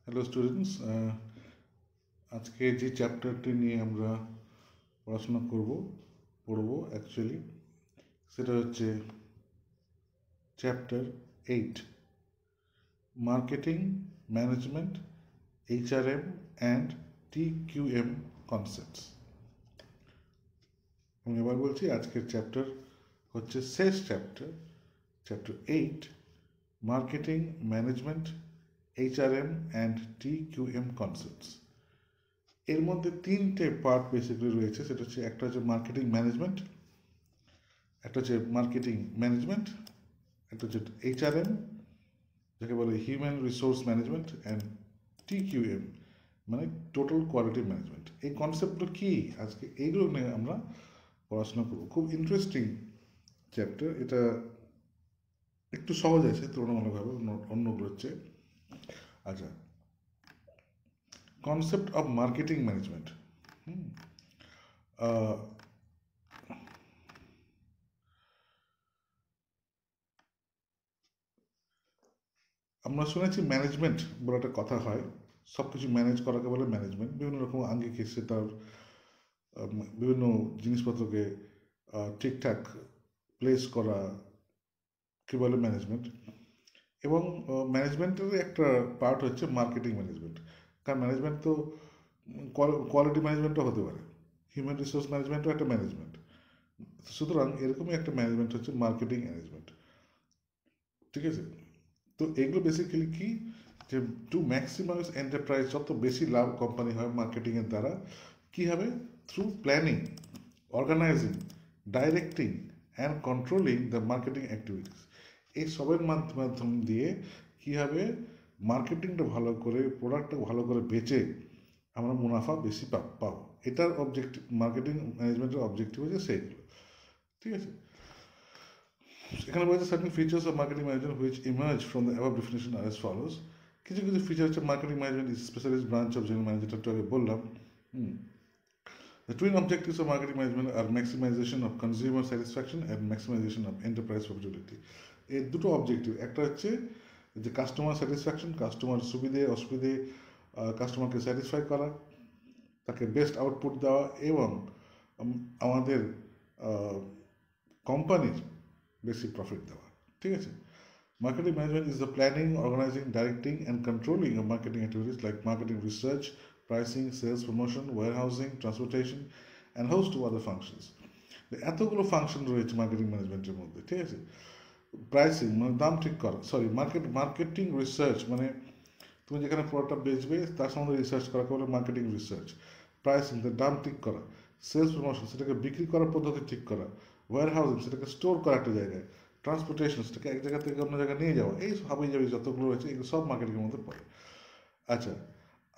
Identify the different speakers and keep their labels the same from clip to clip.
Speaker 1: Hello students, আজকে যে চ্যাপ্টারটি নিয়ে আমরা পড়াশোনা পড়ব অ্যাকচুয়ালি সেটা হচ্ছে chapter 8, marketing management, HRM and TQM concepts. আমি এবার বলছি আজকের চ্যাপ্টার হচ্ছে শেষ chapter 8, marketing management, HRM and TQM concepts. এর মধ্যে তিনটে পার্ট বেসিক্যালি রয়েছে, সেটা হচ্ছে একটা হচ্ছে মার্কেটিং ম্যানেজমেন্ট, একটা হচ্ছে একটা হচ্ছে HRM, যাকে বলে human resource management, and TQM মানে টোটাল কোয়ালিটি ম্যানেজমেন্ট। এই কনসেপ্টগুলো কি, আজকে এইগুলো নিয়ে আমরা পড়াশোনা করবো। খুব ইন্টারেস্টিং চ্যাপ্টার এটা, একটু সহজ আছে তুলনামূলকভাবে অন্যগুলোর চেয়ে। আচ্ছা, কনসেপ্ট অফ মার্কেটিং ম্যানেজমেন্ট। আমরা শুনেছি ম্যানেজমেন্ট বলে একটা কথা হয়, সব কিছু ম্যানেজ করাকে বলে ম্যানেজমেন্ট। বিভিন্ন রকম আঙ্গিক এসে তার বিভিন্ন জিনিসপত্রকে ঠিকঠাক প্লেস করা কি বলে ম্যানেজমেন্ট। এবং ম্যানেজমেন্টের একটা পার্ট হচ্ছে মার্কেটিং ম্যানেজমেন্ট। কারণ ম্যানেজমেন্ট তো কোয়ালিটি ম্যানেজমেন্টও হতে পারে, হিউম্যান রিসোর্স ম্যানেজমেন্টও একটা ম্যানেজমেন্ট। সুতরাং এরকমই একটা ম্যানেজমেন্ট হচ্ছে মার্কেটিং ম্যানেজমেন্ট, ঠিক আছে? তো এগুলো বেসিক্যালি কি, যে টু ম্যাক্সিমাইজ এন্টারপ্রাইজ, যত বেশি লাভ কোম্পানি হয় মার্কেটিংয়ের দ্বারা, কী হবে, through planning, organising, directing and controlling the marketing activities. এই সবের মাধ্যম দিয়ে কী হবে, মার্কেটিংটা ভালো করে, প্রোডাক্টটা ভালো করে বেচে আমরা মুনাফা বেশি পাবো। এটার অবজেক্টিভ, মার্কেটিং ম্যানেজমেন্টের অবজেক্টিভ হচ্ছে সেইগুলো, ঠিক আছে? এখানে বলছে certain features of marketing management which emerge from the above definition are as follows. কিছু কিছু ফিচার হচ্ছে marketing management is specialist branch of general management, একটু আগে বললাম। The twin objectives of marketing management are maximization of consumer satisfaction and maximization of enterprise profitability. এই দুটো objective, একটা হচ্ছে যে কাস্টমার স্যাটিসফ্যাকশন, কাস্টমার সুবিধে অসুবিধে, কাস্টমারকে স্যাটিসফাই করা, তাকে বেস্ট আউটপুট দেওয়া, এবং আমাদের কোম্পানির বেশি প্রফিট দেওয়া, ঠিক আছে? Marketing management is the planning, organizing, directing, and controlling of marketing activities like marketing research, pricing, sales, promotion, warehousing, transportation, and host of other functions. এতগুলো ফাংশন রয়েছে মার্কেটিং ম্যানেজমেন্টের মধ্যে, ঠিক আছে? প্রাইসিং মানে দাম ঠিক করা, সরি মার্কেটিং রিসার্চ মানে তুমি যেখানে প্রোডাক্টটা বেচবে তার সম্বন্ধে রিসার্চ করা বলে মার্কেটিং রিসার্চ। প্রাইসিং, তার দাম ঠিক করা। সেলস প্রমোশন, সেটাকে বিক্রি করার পদ্ধতি ঠিক করা। ওয়্যার হাউসিং, সেটাকে স্টোর করা একটা জায়গায়। ট্রান্সপোর্টেশন, সেটাকে এক জায়গা থেকে অন্য জায়গায় নিয়ে যাওয়া। এই হাবি যাবি যতগুলো রয়েছে এগুলো সব মার্কেটিংয়ের মধ্যে পড়ে। আচ্ছা,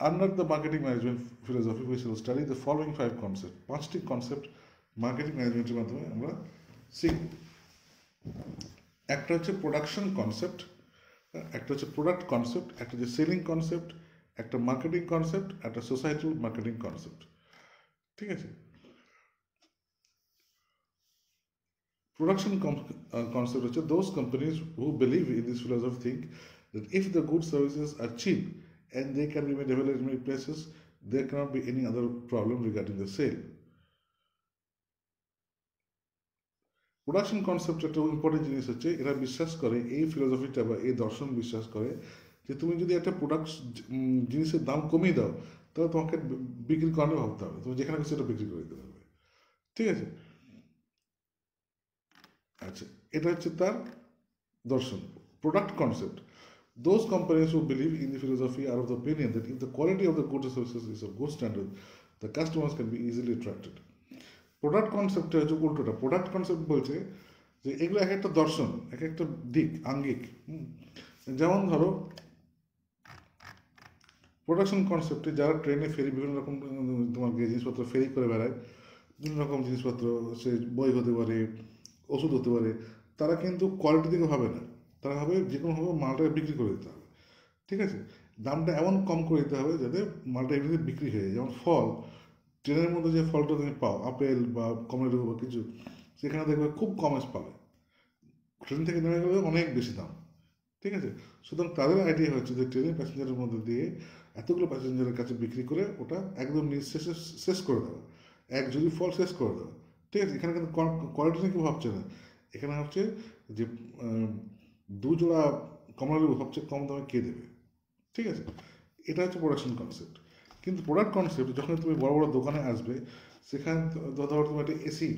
Speaker 1: under the marketing management philosophy we will study the following 5 concept. 5টি কনসেপ্ট মার্কেটিং ম্যানেজমেন্টের মাধ্যমে আমরা শিখব। একটা হচ্ছে প্রোডাকশন কনসেপ্ট, একটা হচ্ছে প্রোডাক্ট কনসেপ্ট, একটা হচ্ছে সেলিং কনসেপ্ট, একটা মার্কেটিং কনসেপ্ট, একটা সোসাইটাল মার্কেটিং কনসেপ্ট, ঠিক আছে? প্রোডাকশন কনসেপ্ট হচ্ছে those companies who believe in this philosophy think that if the good services are cheap and they can be made available in many places, there cannot be any other problem regarding the sale. Production concept একটা important জিনিস হচ্ছে, এরা বিশ্বাস করে, এই ফিলোসফিটা বা এই দর্শন বিশ্বাস করে যে তুমি যদি একটা প্রোডাক্ট জিনিসের দাম কমিয়ে দাও, তাহলে তোমাকে বিক্রি করানো ভাবতে হবে, তুমি যেখানে সেটা বিক্রি করে দিতে পারবে, ঠিক আছে? আচ্ছা, এটা হচ্ছে তার দর্শন, product concept. Those companies who believe in the philosophy are of the opinion that if the quality of the goods or services is of good standard, the customers can be easily attracted. Product কনসেপ্টটা হচ্ছে উল্টোটা। Product concept বলছে যে এগুলো এক একটা দর্শন, এক একটা দিক, আঙ্গিক। যেমন ধরো প্রোডাকশন কনসেপ্টে যারা ট্রেনে ফেরি, বিভিন্ন রকম তোমার জিনিসপত্র ফেরি করে বেড়ায়, বিভিন্ন রকম জিনিসপত্র, সে বই হতে পারে, ওষুধ হতে পারে, তারা কিন্তু কোয়ালিটি দিকে ভাবে না, তারা ভাবে যে কোনোভাবে মালটাকে বিক্রি করে দিতে হবে, ঠিক আছে? দামটা এমন কম করে দিতে হবে যাতে মালটা এমনিতে বিক্রি হয়ে যায়। যেমন ফল, ট্রেনের মধ্যে যে ফলটা তুমি পাও, আপেল বা কমলা বা কিছু, সেখানে দেখবে খুব কমে পাবে, ট্রেন থেকে নেমে গেলে অনেক বেশি দাম, ঠিক আছে। সুতরাং তাদের আইডিয়া হচ্ছে যে ট্রেনের প্যাসেঞ্জারের মধ্যে দিয়ে এতগুলো প্যাসেঞ্জারের কাছে বিক্রি করে ওটা একদম নিঃশেষে শেষ করে দেওয়া, এক ঝুড়ি ফল শেষ করে দেওয়া। ঠিক আছে, এখানে কিন্তু কোয়ালিটি নিয়ে কেউ ভাবছে না, এখানে হচ্ছে যে দু জোড়া কমলালেবু সবচেয়ে কম দামে কে দেবে। ঠিক আছে, এটা হচ্ছে প্রোডাকশন কনসেপ্ট। কিন্তু প্রোডাক্ট কনসেপ্ট যখন তুমি বড় বড় দোকানে আসবে, সেখানে ধরো তুমি একটা এসি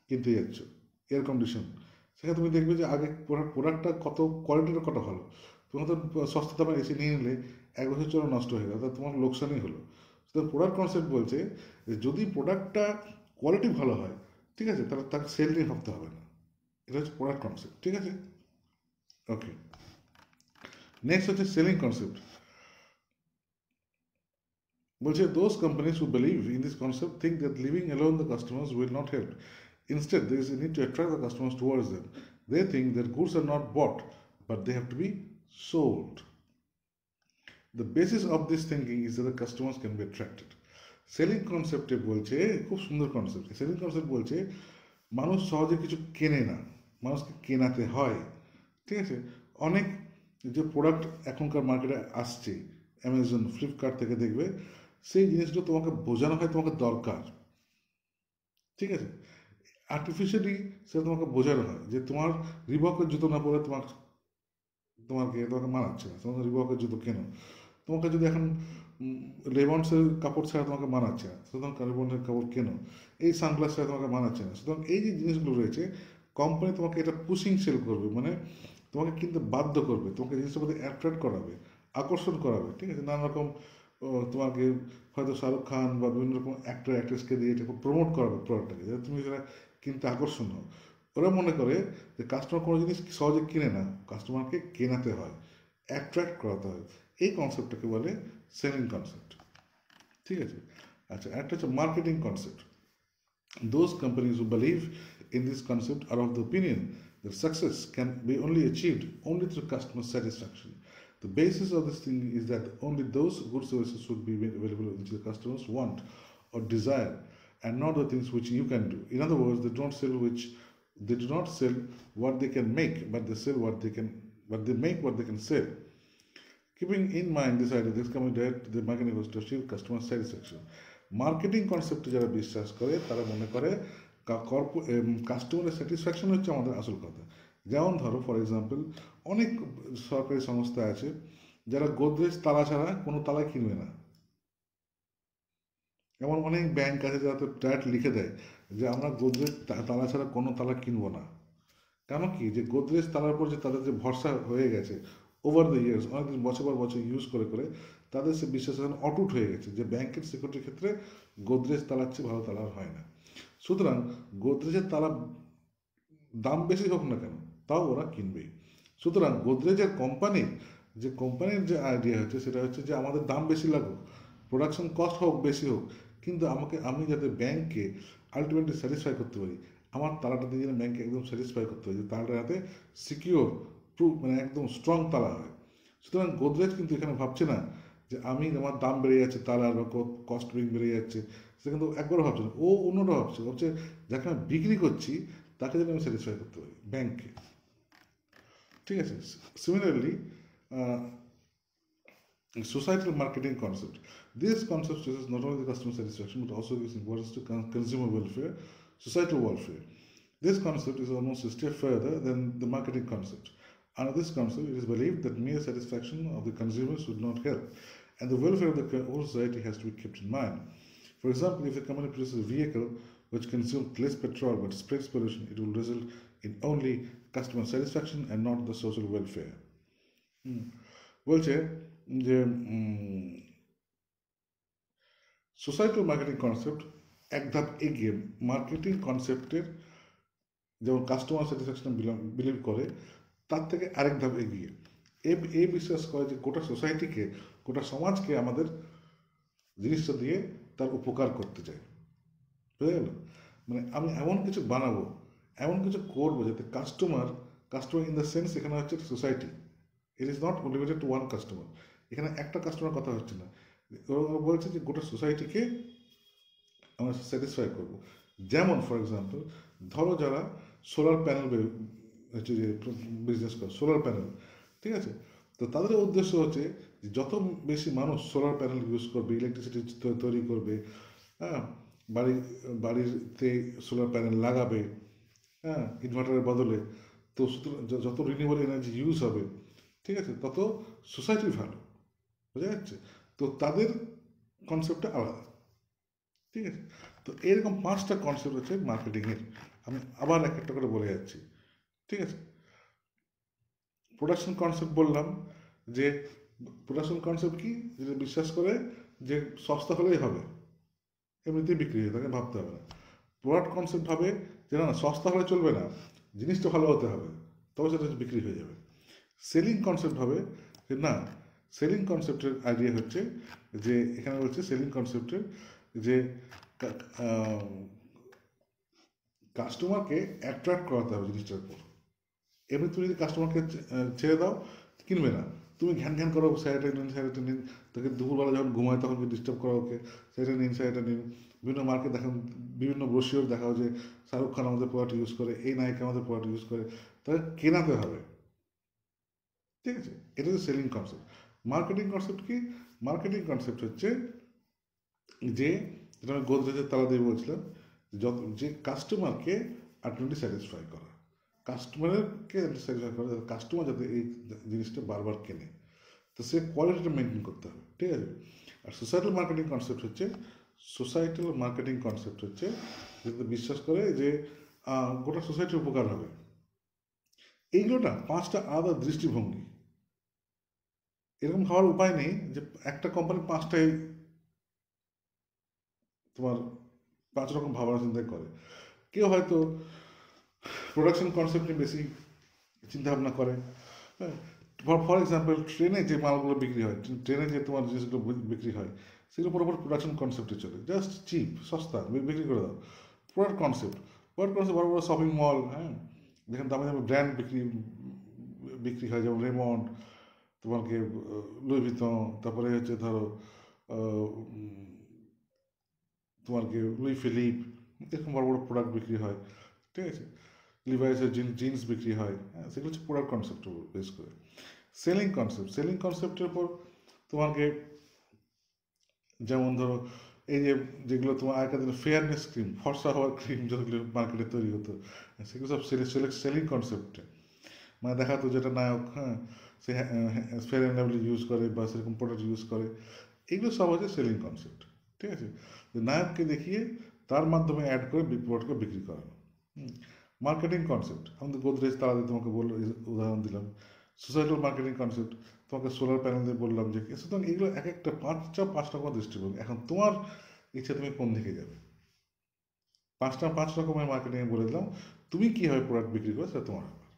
Speaker 1: কিনতে যাচ্ছ, এয়ার কন্ডিশন, সেখানে তুমি দেখবে যে আগে প্রোডাক্টটা কত কোয়ালিটিটা কত ভালো। তুমি হয়তো সস্তা দামে এসি নিয়ে নিলে 1 বছর চলে নষ্ট হয়ে গেল, তাহলে তোমার লোকসানই হলো। তো প্রোডাক্ট কনসেপ্ট বলছে যে যদি প্রোডাক্টটা কোয়ালিটি ভালো হয়, ঠিক আছে, তাহলে তাকে সেল নিয়ে ভাবতে হবে না। এটা হচ্ছে প্রোডাক্ট কনসেপ্ট। ঠিক আছে, ওকে। নেক্সট হচ্ছে সেলিং কনসেপ্ট। বলছে those companies who believe in this concept think that leaving alone the customers will not help. Instead, there is a need to attract the customers towards them. They think that goods are not bought, but they have to be sold. The basis of this thinking is that the customers can be attracted. Selling কনসেপ্টে বলছে, খুব সুন্দর concept. Selling concept বলছে মানুষ সহজে কিছু কেনে না, মানুষকে কেনাতে হয়। ঠিক আছে, অনেক যে প্রোডাক্ট এখনকার মার্কেটে আসছে, অ্যামাজন, ফ্লিপকার্ট থেকে দেখবে, সেই জিনিসগুলো তোমাকে বোঝানো হয় তোমাকে দরকার। ঠিক আছে, আর্টিফিশিয়ালি সেটা তোমাকে বোঝানো হয় যে তোমার রিবকের জুতো না পরে তোমাকে মানাচ্ছে না, তোমাকে রিবকের জুতো কেনো। তোমাকে যদি এখন লেবন্সের কাপড় ছাড়া তোমাকে মানাচ্ছে না, সুতরাং লেবন্সের কাপড় কেনো। এই সানগ্লাস ছাড়া তোমাকে মানাচ্ছে না, সুতরাং এই যে জিনিসগুলো রয়েছে, কোম্পানি তোমাকে এটা পুশিং সেল করবে, মানে তোমাকে কিনতে বাধ্য করবে, তোমাকে জিনিসটার প্রতি অ্যাট্রাক্ট করাবে, আকর্ষণ করাবে। ঠিক আছে, নানা রকম তোমাকে হয়তো শাহরুখ খান বা বিভিন্ন রকম অ্যাক্টর অ্যাক্ট্রেসকে দিয়ে এটা প্রমোট করাবে প্রোডাক্টটাকে, যাতে তুমি সেটা কিনতে আকর্ষণ হও। ওরা মনে করে যে কাস্টমার কোনো জিনিস সহজে কিনে না, কাস্টমারকে কেনাতে হয়, অ্যাট্রাক্ট করাতে হয়। এই কনসেপ্টটাকে বলে সেলিং কনসেপ্ট। ঠিক আছে, আচ্ছা, একটা হচ্ছে marketing concept. Those companies who believe in this concept are of the opinion that success can be only achieved only through customer satisfaction. The basis of this thing is that only those good services should be made available which the customers want or desire, and not the things which you can do. In other words, they do not sell what they can make, but they sell what they can, but they make what they can sell. Keeping in mind this idea, this company direct the marketing was to achieve customer satisfaction. Marketing কনসেপ্টে যারা বিশ্বাস করে তারা মনে করে কাস্টমারের satisfaction হচ্ছে আমাদের আসল কথা। যেমন ধরো ফর এক্সাম্পল, অনেক সরকারি সংস্থা আছে যারা গোদরেজ তালা ছাড়া কোনো তালা কিনবে না। এমন অনেক ব্যাংক আছে যারা তো ডাইরেক্ট লিখে দেয় যে আমরা গোদরেজ তালা ছাড়া কোনো তালা কিনবো না। কেন কি, যে গোদরেজ তালার পর যে তাদের যে ভরসা হয়ে গেছে ওভার দ্য ইয়ার্স, অনেকদিন বছর পর বছর ইউজ করে করে তাদের সে বিশ্বাস এখন অটুট হয়ে গেছে যে ব্যাংকের সিকিউরিটির ক্ষেত্রে গোদরেজ তালার চেয়ে ভালো তালার হয় না। সুতরাং গোদরেজের তালা দাম বেশি হোক না কেন, তাও ওরা কিনবেই। সুতরাং গোদরেজের কোম্পানির যে আইডিয়া হচ্ছে সেটা হচ্ছে যে আমাদের দাম বেশি লাগুক, প্রোডাকশন কস্ট হোক বেশি হোক, কিন্তু আমি যাতে ব্যাংককে আলটিমেটলি স্যাটিসফাই করতে পারি, আমার তালাটা দিয়ে যেন ব্যাংকে একদম স্যাটিসফাই করতে পারি যে তালাটা যাতে সিকিওর, মানে একদম স্ট্রং তালা হয়। সুতরাং গোদরেজ কিন্তু এখানে ভাবছে না যে আমার দাম বেড়ে যাচ্ছে তালার বা কস্ট বেড়ে যাচ্ছে, সেটা কিন্তু একবারও ভাবছে না। ও অন্যটা ভাবছে যাকে আমি বিক্রি করছি তাকে যেন আমি স্যাটিসফাই করতে পারি, ব্যাংককে। ঠিক আছে, similarly societal marketing concept. This concept stresses not only the customer satisfaction but also gives importance to consumer welfare, societal welfare. This concept is almost a step further than the marketing concept. Under this concept, it is believed that mere satisfaction of the consumers would not help, and the welfare of the whole society has to be kept in mind. For example, if a company produces a vehicle which consumes less petrol but spreads pollution, it will result in only customer satisfaction and not the social welfare. বলছে যে societal marketing concept এক ধাপ এগিয়ে marketing কনসেপ্টের, যেমন customer satisfaction believe করে, তার থেকে আরেক ধাপ এগিয়ে এই বিশ্বাস করে যে গোটা সোসাইটিকে, গোটা সমাজকে আমাদের জিনিসটা দিয়ে তার উপকার করতে চাই। বুঝে গেল? মানে আমি এমন কিছু বানাবো, এমন কিছু করবো যাতে কাস্টমার ইন দ্য সেন্স এখানে হচ্ছে society, it is not limited to one customer. এখানে একটা কাস্টমার কথা হচ্ছে না, ওরা বলছে যে গোটা সোসাইটিকে আমরা স্যাটিসফাই করবো। যেমন ফর এক্সাম্পল, ধরো যারা সোলার প্যানেল হচ্ছে যে বিজনেস করে, সোলার প্যানেল, ঠিক আছে? তো তাদের উদ্দেশ্য হচ্ছে যে যত বেশি মানুষ সোলার প্যানেল ইউজ করবে, ইলেকট্রিসিটি তৈরি করবে, হ্যাঁ, বাড়ি বাড়িতে সোলার প্যানেল লাগাবে, হ্যাঁ, ইনভার্টারের বদলে, তো সুতরাং যত রিনিউয়েবল এনার্জি ইউজ হবে, ঠিক আছে, তত সোসাইটির ভালো। বোঝা যাচ্ছে? তো তাদের কনসেপ্টটা আলাদা। ঠিক আছে? তো এরকম 5টা কনসেপ্ট হচ্ছে মার্কেটিংয়ের। আমি আবার এক একটা করে বলে যাচ্ছি। ঠিক আছে? প্রোডাকশন কনসেপ্ট বললাম যে প্রোডাকশন কনসেপ্ট কি, যেটা বিশ্বাস করে যে সস্তা হলেই হবে, এমনিতেই বিক্রি হয়ে তাকে ভাবতে হবে না। প্রোডাক্ট কনসেপ্ট হবে যে না, সস্তা হলে চলবে না, জিনিসটা ভালো হতে হবে, তবে সেটা বিক্রি হয়ে যাবে। সেলিং কনসেপ্ট হবে যে না, সেলিং কনসেপ্টের আইডিয়া হচ্ছে যে এখানে হচ্ছে সেলিং কনসেপ্টের যে কাস্টমারকে অ্যাট্রাক্ট করাতে হবে জিনিসটার উপর। এমনি তুমি যদি কাস্টমারকে ছেড়ে দাও, কিনবে না। তুমি ঘ্যান ঘ্যান করো, স্যারেটা নিন, স্যারেটা নিন, তাকে দুপুরবেলা যখন ঘুমায় তখন ডিস্টার্ব করা, ওকে স্যারেটা নিন, স্যারেটা নিন। বিভিন্ন মার্কেট দেখান, বিভিন্ন ব্রোশিওর দেখাও যে শাহরুখ খান আমাদের প্রোডাক্ট ইউজ করে, এই নায়িকা আমাদের প্রোডাক্ট ইউজ করে, তাকে কেনাতে হবে। ঠিক আছে? এটা হচ্ছে সেলিং কনসেপ্ট। মার্কেটিং কনসেপ্ট কি? মার্কেটিং কনসেপ্ট হচ্ছে যে, যেটা আমি গোদরেজের তালা দিয়ে বলছিলাম, যত যে কাস্টমারকে আলটিমেটলি স্যাটিসফাই করা, কাস্টমারকে স্যাটিসফাই করা, যাতে কাস্টমার যাতে এই জিনিসটা বারবার কেনে, তো সে কোয়ালিটিটা মেনটেন করতে হবে। ঠিক আছে? আর সোসাইটাল মার্কেটিং কনসেপ্ট হচ্ছে, সোসাইটাল মার্কেটিং কনসেপ্ট হচ্ছে যাতে বিশ্বাস করে যে গোটা সোসাইটির উপকার হবে। এইগুলো না 5টা আলাদা দৃষ্টিভঙ্গি। এরকম হওয়ার উপায় নেই যে একটা কোম্পানি 5টাই তোমার 5 রকম ভাবনা চিন্তা করে। কেউ হয়তো প্রোডাকশন কনসেপ্ট নিয়ে বেশি চিন্তাভাবনা করে। হ্যাঁ, ফর এক্সাম্পল ট্রেনে যে মালগুলো বিক্রি হয়, ট্রেনে যে তোমার জিনিসগুলো বিক্রি হয়, সেগুলো পুরোপুরি প্রোডাকশন কনসেপ্টে চলে, জাস্ট চিপ, সস্তা, বিক্রি করে দাও। প্রোডাক্ট কনসেপ্ট, প্রোডাক্ট কনসেপ্ট বড় বড় শপিং মল, হ্যাঁ, যেখানে দামি দামি ব্র্যান্ড বিক্রি বিক্রি হয়, যেমন রেমন্ড, তোমাকে লুই ভিতন, তারপরে হচ্ছে ধরো তোমাকে লুই ফিলিপ, এরকম বড় বড় প্রোডাক্ট বিক্রি হয়। ঠিক আছে? লিভাইসের জিন্স বিক্রি হয়, হ্যাঁ, সেগুলো হচ্ছে প্রোডাক্ট কনসেপ্ট বেস করে। সেলিং কনসেপ্ট, সেলিং কনসেপ্টের উপর তোমাকে, যেমন ধরো এই যে যেগুলো তোমার আগেকার দিনে ফেয়ারনেস ক্রিম, ফর্সা হওয়ার ক্রিম যেগুলো মার্কেটে তৈরি হতো, সেগুলো সব সেলিং কনসেপ্টে। মানে দেখাতো যেটা নায়ক, হ্যাঁ, সে ফেয়ার অ্যান্ড লাভলি ইউজ করে বা সেরকম প্রোডাক্ট ইউজ করে, এগুলো সব হচ্ছে সেলিং কনসেপ্ট। ঠিক আছে? যে নায়ককে দেখিয়ে তার মাধ্যমে অ্যাড করে প্রোডাক্টকে বিক্রি করানো। মার্কেটিং কনসেপ্ট, আমাদের গোদরেজ তারা দিয়ে তোমাকে বললো, উদাহরণ দিলাম। সোসাইটাল মার্কেটিং কনসেপ্ট, তোমাকে সোলার প্যানেল দিয়ে বললাম যে, সুতরাং এগুলো এক একটা 5টা করে দৃষ্টিভঙ্গি। এখন তোমার ইচ্ছা তুমি কোন দিকে যাবে। 5 রকমের মার্কেটিং বলে দিলাম, তুমি কীভাবে প্রোডাক্ট বিক্রি করো সেটা তোমার ব্যাপার।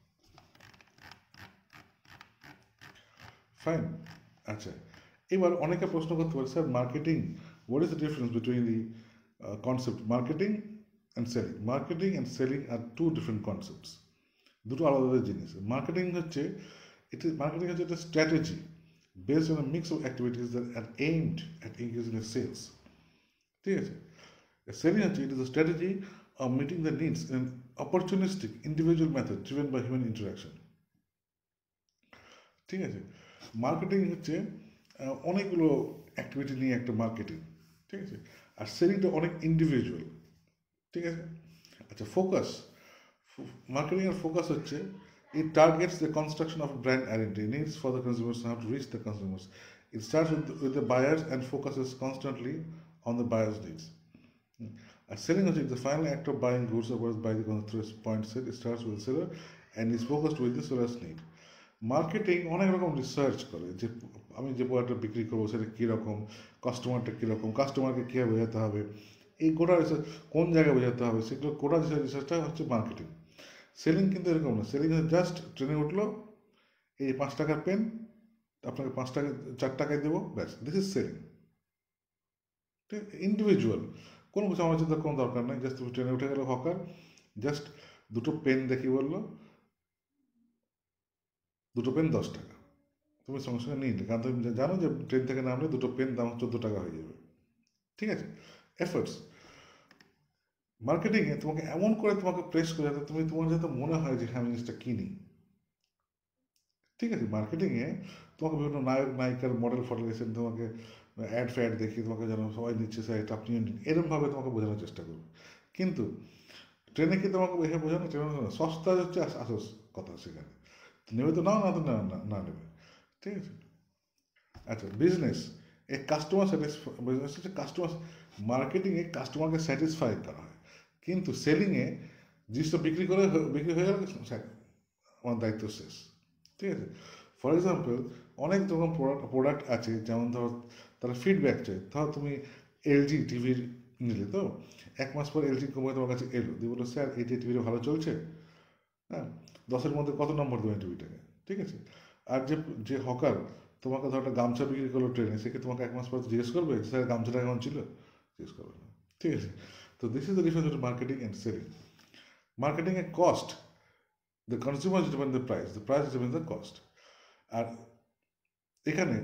Speaker 1: ফাইন। আচ্ছা, এবার অনেকে প্রশ্ন করতে পারে, sir marketing, what is the difference between the concept marketing and selling? Marketing and selling are 2 different concepts, দুটো আলাদা জিনিস। মার্কেটিং হচ্ছে, মার্কেটিং হচ্ছে একটা strategy based on a mix of activities that are aimed at increasing the sales. ঠিক আছে? Selling হচ্ছে, it is a strategy of meeting the needs in an opportunistic individual method driven by human interaction. ঠিক আছে? Marketing হচ্ছে অনেকগুলো activity নিয়ে একটা marketing. ঠিক আছে? আর সেলিংটা অনেক ইন্ডিভিজুয়াল। ঠিক আছে? আচ্ছা, ফোকাস, মার্কেটিংয়ের ফোকাস হচ্ছে, it targets the construction of brand identity, needs for the consumers, and how to reach the consumers. It starts with the buyers and focuses constantly on the buyers' needs. And selling is the final act of buying goods or by the through point set. It starts with the seller and is focused with the seller's need. Marketing অনেক রকম research করে যে আমি যে প্রোডাক্টটা বিক্রি করবো সেটা কীরকম, কাস্টমারটা কীরকম, কাস্টমারকে কীভাবে বোঝাতে হবে, এই গোটা রিসার্চ কোন জায়গায় বোঝাতে হবে, সেগুলো গোটা রিসার্চটা হচ্ছে মার্কেটিং। সেলিং কিন্তু এরকম না, সেলিং জাস্ট ট্রেনে উঠলো, এই 5 টাকার পেন আপনাকে 5 টাকা 4 টাকায় দেবো, ব্যাস, দিস ইজ সেলিং। ঠিক, ইন্ডিভিজুয়াল, কোনো সমালোচনার কোনো দরকার নেই, জাস্ট তুমি ট্রেনে উঠে গেলো হকার, জাস্ট দুটো পেন দেখি বললো, দুটো পেন 10 টাকা, তুমি সঙ্গে সঙ্গে নিয়ে নিলে, কারণ তুমি জানো যে ট্রেন থেকে নামলে দুটো পেন দাম 14 টাকা হয়ে যাবে। ঠিক আছে? এফার্টস, মার্কেটিংয়ে তোমাকে এমন করে তোমাকে প্রেস করে যাতে তুমি, তোমার যাতে মনে হয় যে হ্যাঁ আমি জিনিসটা কিনি। ঠিক আছে, মার্কেটিংয়ে তোমাকে বিভিন্ন নায়ক নায়িকার মডেল ফডেল এসে তোমাকে অ্যাড ফ্যাড দেখিয়ে তোমাকে যেন সবাই নিচ্ছে স্যার এটা আপনিও নিন, এরকমভাবে তোমাকে বোঝানোর চেষ্টা করবে। কিন্তু ট্রেনে কি তোমাকে এসে বোঝানো, ট্রেনে সস্তা হচ্ছে আসল কথা সেখানে। নেবে তো নাও, না তো না নেবে। ঠিক আছে। আচ্ছা, বিজনেস এ কাস্টমার বিজনেস হচ্ছে কাস্টমার, মার্কেটিংয়ে কাস্টমারকে স্যাটিসফাই করা হয়, কিন্তু সেলিংয়ে জিনিসটা বিক্রি হয়ে গেলে আমার দায়িত্ব শেষ। ঠিক আছে। ফর এক্সাম্পল, অনেক রকম প্রোডাক্ট আছে, যেমন ধরো তারা ফিডব্যাক চাই। ধরো তুমি এলজি টিভির নিলে, তো 1 মাস পর এলজি কোম্পানি তোমার কাছে এলো, দিয়ে বললো স্যার এই যে টিভিটা ভালো চলছে, হ্যাঁ, 10-এর মধ্যে কত নম্বর দেবেন টিভিটাকে? ঠিক আছে। আর যে যে হকার তোমাকে ধরো একটা গামছা বিক্রি করলো ট্রেনে, সে কি তোমাকে 1 মাস পর জিজ্ঞেস করবে স্যার গামছাটা কেমন ছিল? জিজ্ঞেস করবে না। ঠিক আছে। তো this is the difference between marketing and selling. Marketing এ cost, the consumer determine the price determine the cost. আর এখানে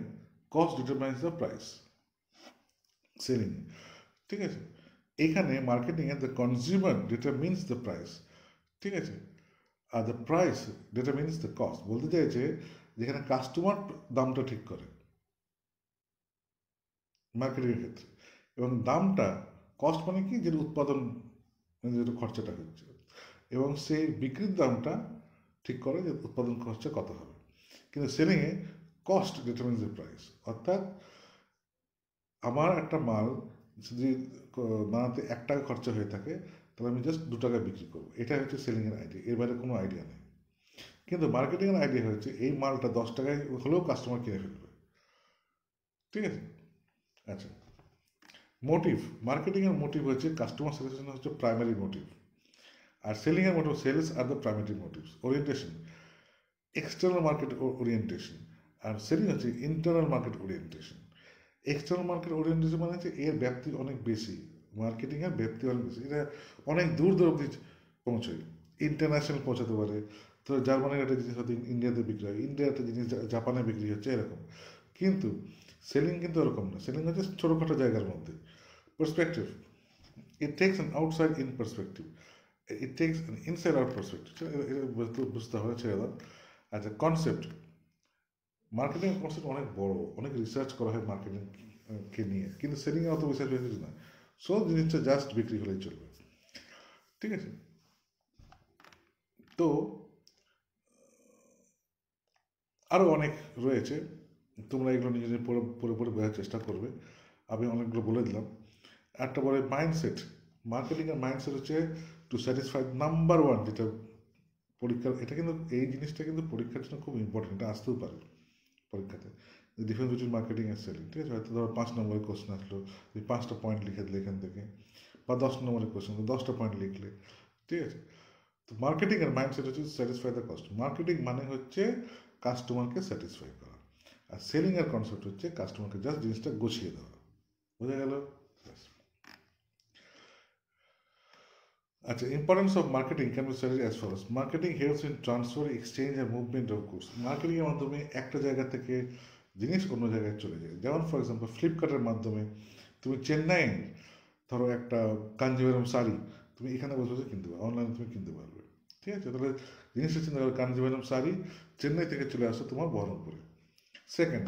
Speaker 1: cost determines the price selling. ঠিক আছে। এখানে মার্কেটিংয়ে the consumer determines the price. ঠিক আছে। আর the price determines the cost, বলতে চাইছে যেখানে কাস্টমার দামটা ঠিক করে মার্কেটিংয়ের ক্ষেত্রে, এবং দামটা, কস্ট মানে কি, যেটা উৎপাদন মানে যেটা খরচাটা হচ্ছে, এবং সেই বিক্রির দামটা ঠিক করে যে উৎপাদন খরচা কত হবে। কিন্তু সেলিংয়ে কস্ট ডিটারমিনস দ্য প্রাইস, অর্থাৎ আমার একটা মাল যদি বানাতে 1 টাকা খরচা হয়ে থাকে, তাহলে আমি জাস্ট 2 টাকা বিক্রি করবো। এটাই হচ্ছে সেলিংয়ের আইডিয়া, এর বাইরে কোনো আইডিয়া নেই। কিন্তু মার্কেটিংয়ের আইডিয়া হচ্ছে এই মালটা 10 টাকায় হলেও কাস্টমার কিনে ফেলবে। ঠিক আছে। আচ্ছা, মোটিভ, মার্কেটিংয়ের মোটিভ হচ্ছে কাস্টমার স্যাটিসফ্যাকশন হচ্ছে প্রাইমারি মোটিভ, আর সেলিংয়ের motive, sales are the primary motives. Orientation external market orientation, আর সেলিং হচ্ছে internal market orientation. External market orientation মানে হচ্ছে এর ব্যাপ্তি অনেক বেশি, মার্কেটিংয়ের ব্যাপ্তি অনেক বেশি, এটা অনেক দূর দূর অব্দি পৌঁছয়, ইন্টারন্যাশনাল পৌঁছাতে পারে। তো জার্মানির একটা জিনিস হয়তো ইন্ডিয়াতে বিক্রি হয়, ইন্ডিয়ার একটা জিনিস জাপানে বিক্রি হচ্ছে, এরকম। কিন্তু সেলিং কিন্তু এরকম না, সেলিং হচ্ছে ছোটোখাটো জায়গার মধ্যে। Perspective, it takes an outside in perspective, it takes an inside out perspective. এটা বুঝতে হবে, ছেড়ে দাও। আচ্ছা, কনসেপ্ট, মার্কেটিং কনসেপ্ট অনেক বড়, অনেক রিসার্চ করা হয় মার্কেটিং কে নিয়ে, কিন্তু সেলিংয়ে অত রিসার্চ হয়েছে না, সব জিনিসটা জাস্ট বিক্রি হলেই চলবে। ঠিক আছে। তো আরও অনেক রয়েছে, তোমরা এগুলো নিজেদের পড়ে পড়ে বোঝার চেষ্টা করবে, আমি অনেকগুলো বলে দিলাম। একটা বলে মাইন্ডসেট, মার্কেটিংয়ের মাইন্ডসেট হচ্ছে টু স্যাটিসফাই, নাম্বার ওয়ান যেটা পরীক্ষার, এটা কিন্তু এই জিনিসটা কিন্তু পরীক্ষার জন্য খুব ইম্পর্টেন্ট, এটা আসতেও পারে পরীক্ষাতে, difference between marketing and selling. ঠিক আছে। হয়তো ধরো 5 নম্বরের কোশ্চেন আসলো, তুমি 5টা পয়েন্ট লিখে দিলে এখান থেকে, বা 10 নম্বরের কোশ্চেন, 10টা পয়েন্ট লিখলে। ঠিক আছে। তো মার্কেটিংয়ের মাইন্ডসেট হচ্ছে স্যাটিসফাই দ্য কাস্টমার, মার্কেটিং মানে হচ্ছে কাস্টমারকে স্যাটিসফাই করা, আর সেলিংয়ের কনসেপ্ট হচ্ছে কাস্টমারকে জাস্ট জিনিসটা গুছিয়ে দেওয়া। বোঝা গেল? আচ্ছা, importance of marketing can be studied as follows. Marketing helps in transfer, exchange and movement of goods. মার্কেটিংয়ের মাধ্যমে একটা জায়গা থেকে জিনিস অন্য জায়গায় চলে যায়। যেমন ফর এক্সাম্পল, ফ্লিপকার্টের মাধ্যমে তুমি চেন্নাই ধরো একটা কাঞ্জিভারাম শাড়ি তুমি এখানে বসে বসে কিনতে পারবে, অনলাইনে তুমি কিনতে পারবে। ঠিক আছে। তাহলে জিনিসটা চিন্তা করো, কাঞ্জিভারাম শাড়ি চেন্নাই থেকে চলে আসো তোমার বহরমপুরে। Second,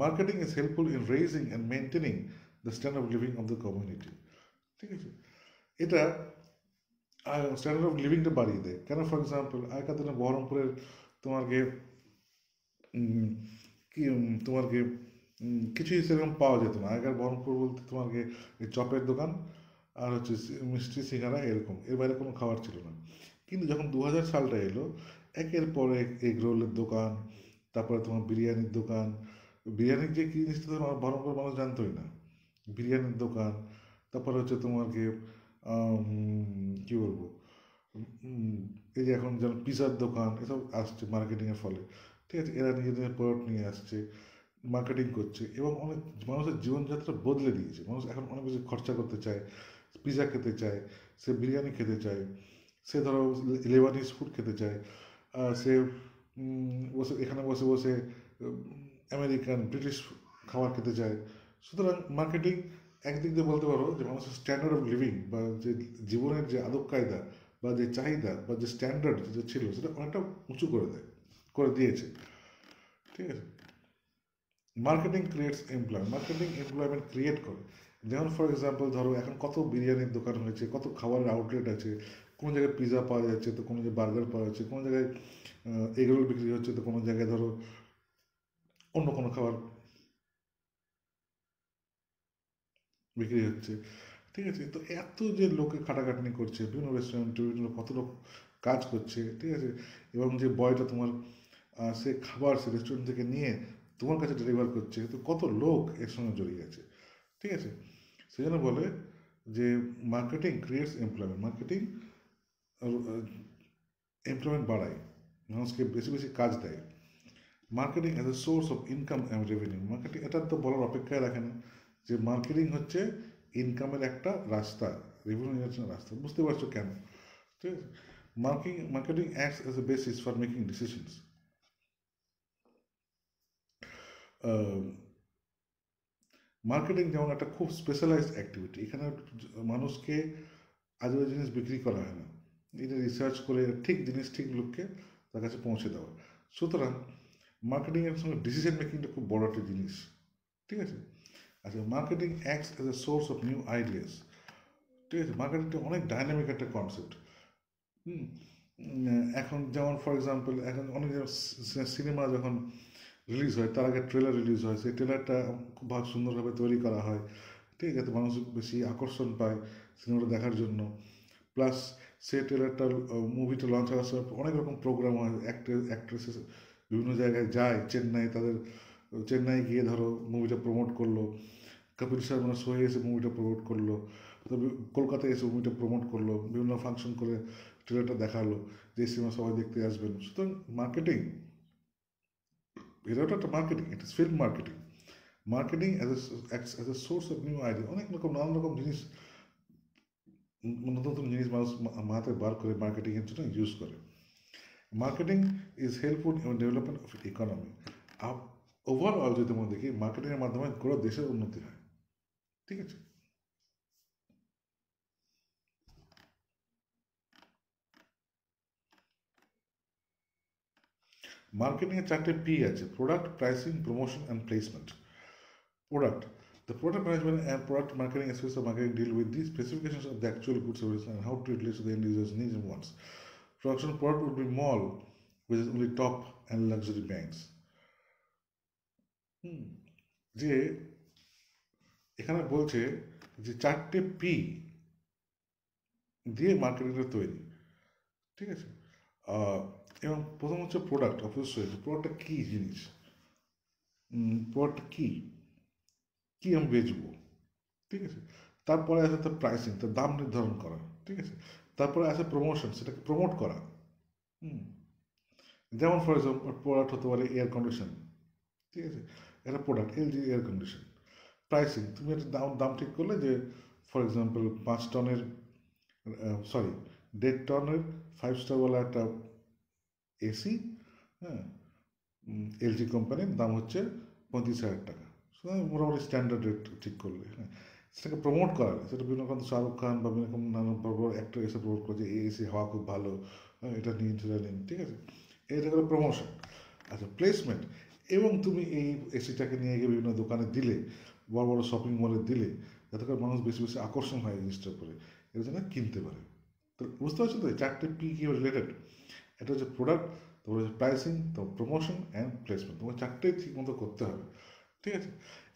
Speaker 1: marketing is helpful in raising and maintaining the standard of living of the community. ঠিক আছে। এটা স্ট্যান্ডার্ড অফ লিভিংটা বাড়িয়ে দেয়। কেন? ফর এক্সাম্পল, আগেকার দিনে বহরমপুরের তোমাকে কি তোমাকে কিছুই সেরকম পাওয়া যেত না। আগেকার বহরমপুর বলতে তোমাকে এই চপের দোকান আর হচ্ছে মিষ্টি সিঙ্গারা, এরকম, এর বাইরে কোনো খাবার ছিল না। কিন্তু যখন 2000 সালটা এলো, একের পর এক এগ রোলের দোকান, তারপরে তোমার বিরিয়ানির দোকান, বিরিয়ানির যে কী জিনিসটা তো বহরমপুর মানুষ জানতোই না, বিরিয়ানির দোকান, তারপরে হচ্ছে তোমাকে কী বলবো, এই যে এখন যেমন পিজার দোকান, এসব আসছে মার্কেটিংয়ের ফলে। ঠিক আছে। এরা নিজেদের প্রোডাক্ট নিয়ে আসছে, মার্কেটিং করছে, এবং অনেক মানুষের জীবনযাত্রা বদলে দিয়েছে। মানুষ এখন অনেক বেশি খরচা করতে চায়, পিজা খেতে চায়, সে বিরিয়ানি খেতে চায়, সে ধরো লেবানিজ ফুড খেতে চায়, সে বসে এখানে বসে বসে আমেরিকান ব্রিটিশ খাবার খেতে চায়। সুতরাং মার্কেটিং একদিক দিয়ে বলতে পারো যে মানুষের স্ট্যান্ডার্ড অফ লিভিং, বা যে জীবনের যে আদব কায়দা বা যে চাহিদা বা যে স্ট্যান্ডার্ড যে ছিল, সেটা অনেকটা উঁচু করে দিয়েছে। ঠিক আছে। Marketing creates employment, marketing employment create করে। যেমন ফর এক্সাম্পল ধরো এখন কত বিরিয়ানির দোকান হয়েছে, কত খাবারের আউটলেট আছে, কোনো জায়গায় পিৎজা পাওয়া যাচ্ছে, তো কোনো জায়গায় বার্গার পাওয়া যাচ্ছে, কোনো জায়গায় এগরোল বিক্রি হচ্ছে, তো কোনো জায়গায় ধরো অন্য কোনো খাবার বিক্রি হচ্ছে। ঠিক আছে, তো এত যে লোকে খাটাখাটনি করছে, বিভিন্ন রেস্টুরেন্টে বিভিন্ন কত লোক কাজ করছে, ঠিক আছে, এবং যে বয়টা তোমার সে খাবার সে রেস্টুরেন্ট থেকে নিয়ে তোমার কাছে ডেলিভার করছে, তো কত লোক এর সঙ্গে জড়িয়ে আছে। ঠিক আছে, সেই জন্য বলে যে marketing creates employment, marketing employment বাড়ায়, মানুষকে বেশি বেশি কাজ দেয়। Marketing as a source of income and revenue, marketing এটা তো বলার অপেক্ষায় রাখে না যে মার্কেটিং হচ্ছে ইনকামের একটা রাস্তা, রেভিনিউ জেনারেশনের রাস্তা। বুঝতে পারছো কেন? ঠিক আছে, marketing acts as a basis for making decisions. Marketing যেমন একটা খুব স্পেশালাইজড অ্যাক্টিভিটি, এখানে মানুষকে আজেবাজে জিনিস বিক্রি করা হয় না, এটা রিসার্চ করে ঠিক জিনিস ঠিক লোককে তার কাছে পৌঁছে দেওয়া। সুতরাং মার্কেটিংয়ের সঙ্গে ডিসিশন মেকিংটা খুব বড় একটা জিনিস। ঠিক আছে, আচ্ছা, marketing acts as a source of new ideas. ঠিক আছে, মার্কেটিংটা অনেক ডাইনামিক একটা কনসেপ্ট। হুম, এখন যেমন ফর এক্সাম্পল এখন অনেক সিনেমা যখন রিলিজ হয় তার আগে ট্রেলার রিলিজ হয়, সেই ট্রেলারটা খুব ভালো সুন্দরভাবে তৈরি করা হয়। ঠিক আছে, মানুষ বেশি আকর্ষণ পায় সিনেমাটা দেখার জন্য। প্লাস সেই ট্রেলারটা মুভিটা লঞ্চ হওয়ার সময় অনেক রকম প্রোগ্রাম হয়, অ্যাক্ট্রেসেস বিভিন্ন জায়গায় যায়, চেন্নাই গিয়ে ধরো মুভিটা প্রমোট করলো, কপিল শর্মা শোয়ে এসে মুভিটা প্রমোট করলো, তবে কলকাতায় এসে মুভিটা প্রমোট করলো, বিভিন্ন ফাংশন করে ট্রেলারটা দেখালো যে সিনেমা সবাই দেখতে আসবেন। সুতরাং মার্কেটিং, এটাও একটা marketing, it is film marketing. Marketing as a source of new idea, অনেক রকম নানান রকম জিনিস, নতুন নতুন জিনিস মানুষ মাথাতে বার করে মার্কেটিংয়ের জন্য ইউজ করে। Marketing is helpful in development of economy. Overall যদি আমরা দেখি মার্কেটিংয়ের মাধ্যমে গোটা দেশের উন্নতি হয়। ঠিক আছে, মার্কেটিংয়ের চারটে পি আছে: product, pricing, promotion and placement. Product, the product management and product marketing aspects of marketing deal with the specifications of the actual goods services and how to relate to the end user's needs and wants. Production product would be mall, which is only top and luxury brands. যে এখানে বলছে যে চারটে P দিয়ে মার্কেটিংটা তৈরি। ঠিক আছে, এবং প্রথম হচ্ছে প্রোডাক্ট। অবশ্যই প্রোডাক্টটা কী জিনিস, প্রোডাক্ট কী কী আমি বেচবো। ঠিক আছে, তারপরে আসে তার প্রাইসিং, তার দাম নির্ধারণ করা। ঠিক আছে, তারপরে আসে প্রমোশন, সেটাকে প্রমোট করা। হুম, যেমন ফর এক্সাম্পল প্রোডাক্ট হতে পারে এয়ার কন্ডিশন। ঠিক আছে, একটা product LG air condition. Pricing, তুমি একটা দাম ঠিক করলে যে ফর এক্সাম্পল 5 টনের, সরি 1.5 টনের 5 স্টারওয়ালা একটা এসি, হ্যাঁ, এলজি কোম্পানির দাম হচ্ছে 35,000 টাকা। সুতরাং মোটামুটি স্ট্যান্ডার্ড রেট ঠিক করলে, হ্যাঁ, সেটাকে প্রমোট করা, সেটা বিভিন্ন রকম শাহরুখ খান বা বিভিন্ন রকম নানান বড় বড় অ্যাক্টর এসে প্রমোট করছে, এই এসি হাওয়া খুব ভালো, হ্যাঁ, এটা নিন সেটা নিন। ঠিক আছে, এটা হলো প্রমোশন। আচ্ছা, প্লেসমেন্ট, এবং তুমি এই এসিটাকে নিয়ে গিয়ে বিভিন্ন দোকানে দিলে, বড় বড় শপিং মলে দিলে, যাতে করে মানুষ বেশি বেশি আকর্ষণ হয় জিনিসটার উপরে, এর জন্য কিনতে পারে। তো বুঝতে পারছো তো চারটে পি কি রিলেটেড? এটা হচ্ছে প্রোডাক্ট, তারপরে হচ্ছে প্রাইসিং, তারপর প্রমোশন অ্যান্ড প্লেসমেন্ট, তোমার চারটেই ঠিক মতো করতে হবে। ঠিক আছে,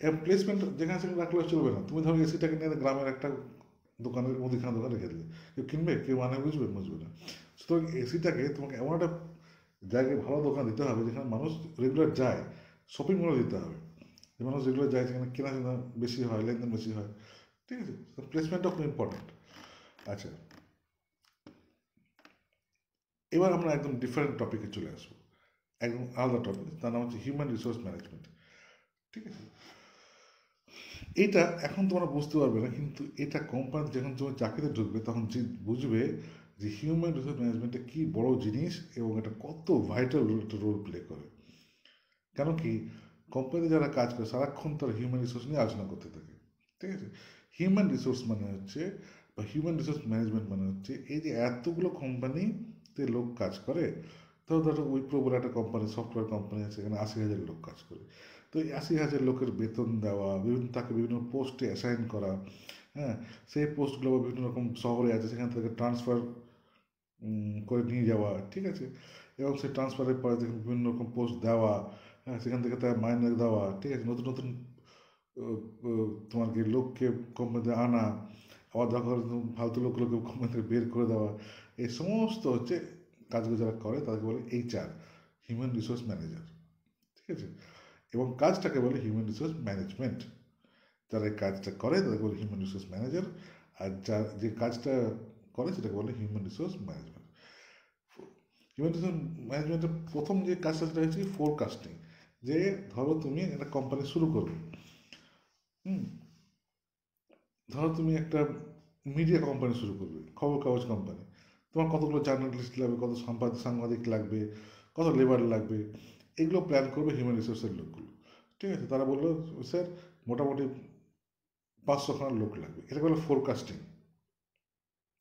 Speaker 1: এবং প্লেসমেন্ট যেখানে সেখানে রাখলে চলবে না। তুমি ধরো এসিটাকে নিয়ে গ্রামের একটা দোকানের মুদিখানা দোকানে রেখে দিলে, কেউ কিনবে? কেউ মানে বুঝবে না। সুতরাং এসিটাকে তোমাকে এমন একটা জায়গায় ভালো দোকান দিতে হবে যেখানে মানুষ রেগুলার যায়, শপিং মলে দিতে হবে, যে মানুষ রেগুলার যায়, যেখানে কেনা বেশি হয়, লেনদেন বেশি হয়। ঠিক আছে, প্লেসমেন্টটা খুব ইম্পর্টেন্ট। আচ্ছা, এবার আমরা একদম ডিফারেন্ট টপিকে চলে আসবো, একদম আলাদা টপিক, তার নাম হচ্ছে হিউম্যান রিসোর্স ম্যানেজমেন্ট। ঠিক আছে, এটা এখন তোমরা বুঝতে পারবে না, কিন্তু এটা কোম্পানি যখন তোমার চাকরিতে ঢুকবে তখন যে বুঝবে যে হিউম্যান রিসোর্স ম্যানেজমেন্টটা কী বড় জিনিস এবং এটা কত ভাইটাল একটা রোল প্লে করে। কেন কি, কোম্পানিতে যারা কাজ করে সারাক্ষণ তারা হিউম্যান রিসোর্স নিয়ে আলোচনা করতে থাকে। ঠিক আছে, হিউম্যান রিসোর্স মানে হচ্ছে, বা হিউম্যান রিসোর্স ম্যানেজমেন্ট মানে হচ্ছে এই যে এতগুলো কোম্পানিতে লোক কাজ করে, ধরো উইপ্রো বলে একটা কোম্পানি, সফটওয়্যার কোম্পানি আছে, এখানে 80,000 লোক কাজ করে। তো এই 80,000 লোকের বেতন দেওয়া, তাকে বিভিন্ন পোস্টে অ্যাসাইন করা, হ্যাঁ, সেই পোস্টগুলো বিভিন্ন রকম শহরে আছে, সেখান থেকে ট্রান্সফার করে নিয়ে যাওয়া, ঠিক আছে, এবং সেই ট্রান্সফারের পরে দেখুন বিভিন্ন রকম পোস্ট দেওয়া, হ্যাঁ, সেখান থেকে তার মাইনে দেওয়া, ঠিক আছে, নতুন নতুন তোমার কি লোককে কোম্পানিতে আনা, আবার দরকার ফালতু লোকগুলোকে কোম্পানি থেকে বের করে দেওয়া, এই সমস্ত হচ্ছে কাজগুলো যারা করে তাদেরকে বলে এইচআর, হিউম্যান রিসোর্স ম্যানেজার, ঠিক আছে, এবং কাজটাকে বলে হিউম্যান রিসোর্স ম্যানেজমেন্ট। যারা এই কাজটা করে তাদেরকে বলে হিউম্যান রিসোর্স ম্যানেজার, আর যে কাজটা করে সেটাকে বলে human resource management. Human resource ম্যানেজমেন্টের প্রথম যে কাজটা সেটা হচ্ছে ফোরকাস্টিং। যে ধরো তুমি একটা কোম্পানি শুরু করবে, ধরো তুমি একটা মিডিয়া কোম্পানি শুরু করবে, খবর কাগজ কোম্পানি, তোমার কতগুলো জার্নালিস্ট লাগবে, কত সাংবাদিক লাগবে, কত লেবার লাগবে, এগুলো প্ল্যান করবে হিউম্যান রিসোর্সের লোকগুলো, ঠিক আছে। তারা বললো স্যার মোটামুটি 500খানা লোক লাগবে, এটা বলে ফোরকাস্টিং।